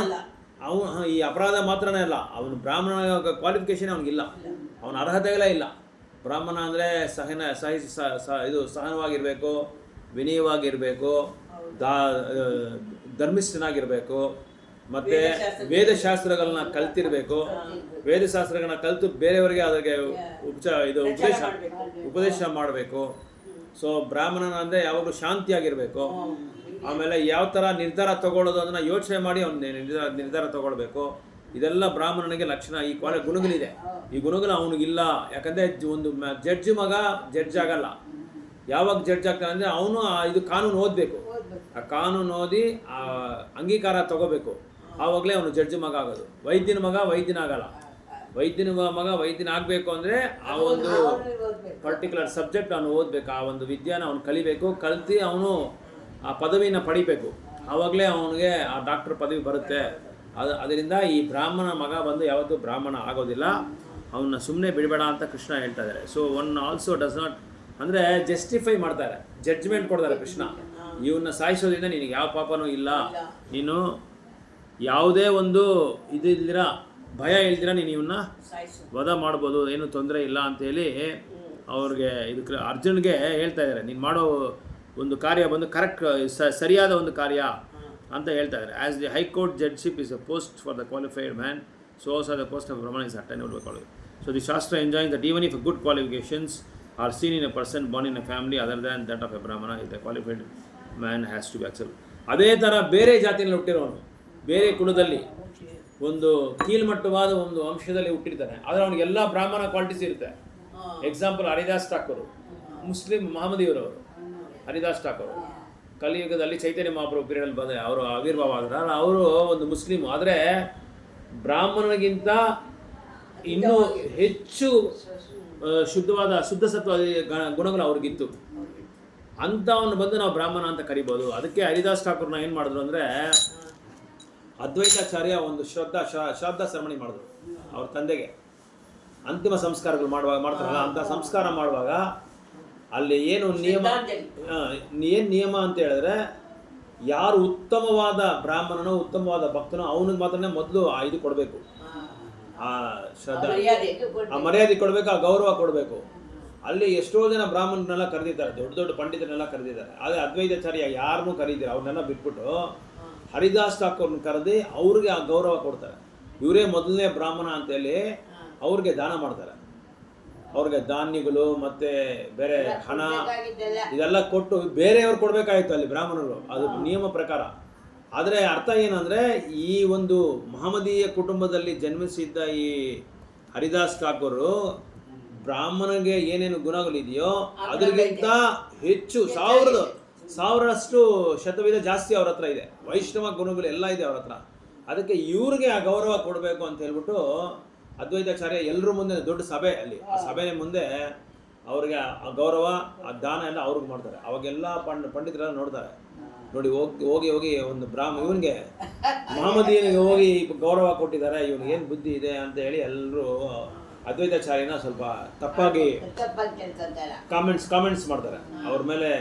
ಈ ಅಪರಾಧ ಮಾತ್ರನೇ ಅಲ್ಲ, ಅವನು ಬ್ರಾಹ್ಮಣ ಕ್ವಾಲಿಫಿಕೇಶನ್ ಅವನಿಗಿಲ್ಲ, ಅವನ ಅರ್ಹತೆಗಳೇ ಇಲ್ಲ. ಬ್ರಾಹ್ಮಣ ಅಂದರೆ ಇದು ಸಹನವಾಗಿರಬೇಕು, ವಿನಯವಾಗಿರಬೇಕು, ಧರ್ಮಿಷ್ಠನಾಗಿರಬೇಕು, ಮತ್ತು ವೇದಶಾಸ್ತ್ರಗಳನ್ನ ಕಲ್ತಿರಬೇಕು. ವೇದಶಾಸ್ತ್ರಗಳನ್ನ ಕಲಿತು ಬೇರೆಯವರಿಗೆ ಅದಕ್ಕೆ ಉಪದೇಶ ಮಾಡಬೇಕು. ಸೊ ಬ್ರಾಹ್ಮಣನ ಅಂದರೆ ಯಾವಾಗಲೂ ಶಾಂತಿಯಾಗಿರಬೇಕು. ಆಮೇಲೆ ಯಾವ ಥರ ನಿರ್ಧಾರ ತಗೊಳ್ಳೋದು ಅದನ್ನು ಯೋಚನೆ ಮಾಡಿ ಅವನು ನಿರ್ಧಾರ ತಗೊಳ್ಬೇಕು. ಇದೆಲ್ಲ ಬ್ರಾಹ್ಮಣನಿಗೆ ಲಕ್ಷಣ. ಈ ಗುಣಗಳಿದೆ, ಈ ಗುಣಗಳು ಅವನಿಗಿಲ್ಲ. ಯಾಕಂದರೆ ಒಂದು ಜಡ್ಜ್ ಮಗ ಜಡ್ಜ್ ಆಗಲ್ಲ. ಯಾವಾಗ ಜಡ್ಜ್ ಆಗ್ತಾನೆ ಅಂದರೆ ಅವನು ಇದು ಕಾನೂನು ಓದಬೇಕು, ಆ ಕಾನೂನು ಓದಿ ಆ ಅಂಗೀಕಾರ ತಗೋಬೇಕು, ಆವಾಗಲೇ ಅವನು ಜಡ್ಜ್ ಮಗ ಆಗೋದು. ವೈದ್ಯನ ಮಗ ವೈದ್ಯನ ಆಗಲ್ಲ. ವೈದ್ಯನ ಮಗ ವೈದ್ಯನ ಆಗಬೇಕು ಅಂದರೆ ಆ ಒಂದು ಪರ್ಟಿಕ್ಯುಲರ್ ಸಬ್ಜೆಕ್ಟ್ ಅವನು ಓದಬೇಕು, ಆ ಒಂದು ವಿದ್ಯಾನ ಅವನು ಕಲಿಬೇಕು, ಕಲ್ತು ಅವನು ಆ ಪದವಿನ ಪಡಿಬೇಕು, ಆವಾಗಲೇ ಅವನಿಗೆ ಆ ಡಾಕ್ಟರ್ ಪದವಿ ಬರುತ್ತೆ. ಅದರಿಂದ ಈ ಬ್ರಾಹ್ಮಣ ಮಗ ಬಂದು ಯಾವತ್ತೂ ಬ್ರಾಹ್ಮಣ ಆಗೋದಿಲ್ಲ, ಅವನ್ನ ಸುಮ್ಮನೆ ಬಿಡಬೇಡ ಅಂತ ಕೃಷ್ಣ ಹೇಳ್ತಾ ಇದ್ದಾರೆ. So one also does not ಅಂದರೆ ಜಸ್ಟಿಫೈ ಮಾಡ್ತಾರೆ, ಜಡ್ಜ್ಮೆಂಟ್ ಕೊಡ್ತಾರೆ ಕೃಷ್ಣ. ಇವನ್ನ ಸಾಯಿಸೋದ್ರಿಂದ ನಿನಗೆ ಯಾವ ಪಾಪನೂ ಇಲ್ಲ, ನೀನು ಯಾವುದೇ ಒಂದು ಇದು ಇಲ್ದಿರ ಭಯ ಇಲ್ದಿರ ನೀನು ಇವನ್ನ ವಧ ಮಾಡ್ಬೋದು, ಏನು ತೊಂದರೆ ಇಲ್ಲ ಅಂತೇಳಿ ಅವ್ರಿಗೆ ಇದಕ್ಕೆ ಅರ್ಜುನ್ಗೆ ಹೇಳ್ತಾ ಇದ್ದಾರೆ. ನೀನು ಮಾಡೋ ಒಂದು ಕಾರ್ಯ ಬಂದು ಕರೆಕ್ಟ್ ಸರಿಯಾದ ಒಂದು ಕಾರ್ಯ ಅಂತ ಹೇಳ್ತಾ ಇದ್ದಾರೆ. As the high court judgeship is a post for the qualified man, so also the post of Brahman is attainable by qualify. So the shastra enjoying that even if good qualifications are seen in a person born in a family other than that of a Brahmana is the qualified man has to be accept. ಅದೇ ಥರ ಬೇರೆ ಜಾತಿಯಲ್ಲಿ ಹುಟ್ಟಿರೋನು, ಬೇರೆ ಕುಲದಲ್ಲಿ ಒಂದು ಕೀಳ್ಮಟ್ಟವಾದ ಒಂದು ವಂಶದಲ್ಲಿ ಹುಟ್ಟಿರ್ತಾನೆ, ಆದರೆ ಅವನಿಗೆ ಎಲ್ಲ ಬ್ರಾಹ್ಮಣ ಕ್ವಾಲಿಟೀಸ್ ಇರುತ್ತೆ. ಎಕ್ಸಾಂಪಲ್ ಹರಿದಾಸ್ ಠಾಕೂರ್, ಮುಸ್ಲಿಂ ಮಹಮ್ಮದಿಯವರವರು. ಹರಿದಾಸ್ ಠಾಕೂರ್ ಕಲಿಯುಗದಲ್ಲಿ ಚೈತನ್ಯ ಮಹಾಪ್ರಭು ಪೀರಿಯಡಲ್ಲಿ ಬಂದರೆ ಅವರು ಆವಿರ್ಭಾವ ಆದ್ರೆ ಅವರು ಒಂದು ಮುಸ್ಲಿಂ, ಆದರೆ ಬ್ರಾಹ್ಮಣನಿಗಿಂತ ಇನ್ನೂ ಹೆಚ್ಚು ಶುದ್ಧವಾದ ಶುದ್ಧ ಸತ್ವ ಗುಣಗಳು ಅವ್ರಿಗಿತ್ತು. ಅಂಥವನ್ನು ಬಂದು ನಾವು ಬ್ರಾಹ್ಮಣ ಅಂತ ಕರಿಬೋದು. ಅದಕ್ಕೆ ಹರಿದಾಸ್ ಠಾಕೂರ್ನ ಏನು ಮಾಡಿದ್ರು ಅಂದರೆ ಅದ್ವೈತಾಚಾರ್ಯ ಒಂದು ಶ್ರಾದ್ದ ಸರಮಣಿ ಮಾಡಿದ್ರು ಅವ್ರ ತಂದೆಗೆ. ಅಂತಿಮ ಸಂಸ್ಕಾರಗಳು ಮಾಡ್ತಾರಲ್ಲ, ಅಂಥ ಸಂಸ್ಕಾರ ಮಾಡುವಾಗ ಅಲ್ಲಿ ಏನು ನಿಯಮ ಅಂತ ಹೇಳಿದ್ರೆ, ಯಾರು ಉತ್ತಮವಾದ ಬ್ರಾಹ್ಮಣನೋ ಉತ್ತಮವಾದ ಭಕ್ತನೋ ಅವನಿಗೆ ಮಾತ್ರ ಮೊದಲು ಇದು ಕೊಡಬೇಕು, ಆ ಶ್ರದ್ಧಾ ಆ ಮರ್ಯಾದೆ ಕೊಡಬೇಕು, ಆ ಗೌರವ ಕೊಡಬೇಕು. ಅಲ್ಲಿ ಎಷ್ಟೋ ಜನ ಬ್ರಾಹ್ಮಣರನ್ನೆಲ್ಲ ಕರೆದಿದ್ದಾರೆ, ದೊಡ್ಡ ದೊಡ್ಡ ಪಂಡಿತರನ್ನೆಲ್ಲ ಕರೆದಿದ್ದಾರೆ. ಆದರೆ ಅದ್ವೈತಾಚಾರ್ಯ ಯಾರನ್ನೂ ಕರೀದಿಲ್ಲ, ಅವ್ರನ್ನೆಲ್ಲ ಬಿಟ್ಬಿಟ್ಟು ಹರಿದಾಸ್ ಠಾಕೂರ್ನ ಕರೆದು ಅವ್ರಿಗೆ ಆ ಗೌರವ ಕೊಡ್ತಾರೆ. ಇವರೇ ಮೊದಲನೇ ಬ್ರಾಹ್ಮಣ ಅಂತೇಳಿ ಅವ್ರಿಗೆ ದಾನ ಮಾಡ್ತಾರೆ. ಅವ್ರಿಗೆ ಧಾನ್ಯಗಳು ಮತ್ತು ಬೇರೆ ಹಣ ಇದೆಲ್ಲ ಕೊಟ್ಟು ಬೇರೆಯವ್ರು ಕೊಡಬೇಕಾಗಿತ್ತು ಅಲ್ಲಿ ಬ್ರಾಹ್ಮಣರು, ಅದು ನಿಯಮ ಪ್ರಕಾರ. ಆದರೆ ಅರ್ಥ ಏನಂದರೆ, ಈ ಒಂದು ಮಹಮ್ಮದೀಯ ಕುಟುಂಬದಲ್ಲಿ ಜನ್ಮಿಸಿದ್ದ ಈ ಹರಿದಾಸ್ ಠಾಕೂರು ಬ್ರಾಹ್ಮಣಗೆ ಏನೇನು ಗುಣಗಳಿದೆಯೋ ಅದರಿಗಿಂತ ಹೆಚ್ಚು ಸಾವಿರಷ್ಟು ಶತವಿಧ ಜಾಸ್ತಿ ಅವ್ರ ಹತ್ರ ಇದೆ. ವೈಷ್ಣವ ಗುಣಗಳು ಎಲ್ಲ ಇದೆ ಅವ್ರ ಹತ್ರ. ಅದಕ್ಕೆ ಇವ್ರಿಗೆ ಆ ಗೌರವ ಕೊಡಬೇಕು ಅಂತ ಹೇಳ್ಬಿಟ್ಟು ಅದ್ವೈತಾಚಾರ್ಯ ಎಲ್ಲರ ಮುಂದೆ ದೊಡ್ಡ ಸಭೆ, ಅಲ್ಲಿ ಆ ಸಭೆ ಮುಂದೆ ಅವ್ರಿಗೆ ಆ ಗೌರವ ಆ ದಾನ ಎಲ್ಲ ಅವ್ರಿಗೆ ಮಾಡ್ತಾರೆ. ಅವಾಗೆಲ್ಲ ಪಂಡಿತರೆಲ್ಲ ನೋಡ್ತಾರೆ, ನೋಡಿ ಹೋಗಿ ಒಂದು ಇವನಿಗೆ ಮಹಮ್ಮದೀನಿಗೆ ಹೋಗಿ ಗೌರವ ಕೊಟ್ಟಿದ್ದಾರೆ, ಇವನಿಗೆ ಏನು ಬುದ್ಧಿ ಇದೆ ಅಂತ ಹೇಳಿ ಎಲ್ಲರೂ ಅದ್ವೈತಾಚಾರ್ಯನ ಸ್ವಲ್ಪ ತಪ್ಪಾಗಿ ಕಾಮೆಂಟ್ಸ್ ಮಾಡ್ತಾರೆ. ಅವ್ರ ಮೇಲೆ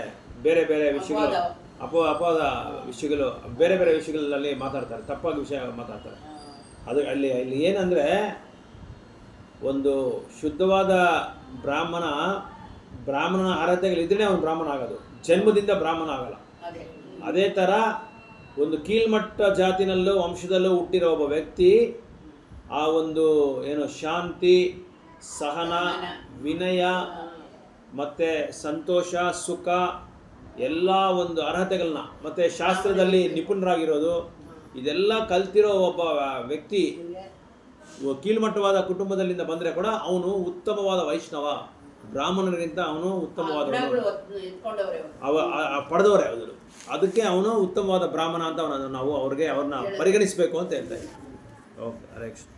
ಬೇರೆ ಬೇರೆ ವಿಷಯಗಳು ಅಪವಾದ ವಿಷಯಗಳು ಬೇರೆ ಬೇರೆ ವಿಷಯಗಳಲ್ಲಿ ಮಾತಾಡ್ತಾರೆ, ತಪ್ಪಾಗಿ ವಿಷಯ ಮಾತಾಡ್ತಾರೆ. ಅದು ಅಲ್ಲಿ ಏನಂದರೆ, ಒಂದು ಶುದ್ಧವಾದ ಬ್ರಾಹ್ಮಣನ ಅರ್ಹತೆಗಳಿದ್ರೆ ಅವನು ಬ್ರಾಹ್ಮಣ ಆಗೋದು, ಜನ್ಮದಿಂದ ಬ್ರಾಹ್ಮಣ ಆಗಲ್ಲ. ಅದೇ ಥರ ಒಂದು ಕೀಳ್ಮಟ್ಟ ಜಾತಿನಲ್ಲೂ ವಂಶದಲ್ಲೂ ಹುಟ್ಟಿರೋ ಒಬ್ಬ ವ್ಯಕ್ತಿ ಆ ಒಂದು ಏನು ಶಾಂತಿ, ಸಹನ, ವಿನಯ ಮತ್ತು ಸಂತೋಷ, ಸುಖ ಎಲ್ಲ ಒಂದು ಅರ್ಹತೆಗಳನ್ನ ಮತ್ತು ಶಾಸ್ತ್ರದಲ್ಲಿ ನಿಪುಣರಾಗಿರೋದು ಇದೆಲ್ಲ ಕಲ್ತಿರೋ ಒಬ್ಬ ವ್ಯಕ್ತಿ ಕೀಳ್ಮಟ್ಟವಾದ ಕುಟುಂಬದಲ್ಲಿಂದ ಬಂದರೆ ಕೂಡ ಅವನು ಉತ್ತಮವಾದ ವೈಷ್ಣವ, ಬ್ರಾಹ್ಮಣರಿಗಿಂತ ಅವನು ಉತ್ತಮವಾದ ಪಡೆದವರೇ ಅವರು. ಅದಕ್ಕೆ ಅವನು ಉತ್ತಮವಾದ ಬ್ರಾಹ್ಮಣ ಅಂತ ನಾವು ಅವ್ರನ್ನ ಪರಿಗಣಿಸಬೇಕು ಅಂತ ಹೇಳ್ತಾ ಇದ್ದೀವಿ. ಓಕೆ, ಹರೇ ಕೃಷ್ಣ.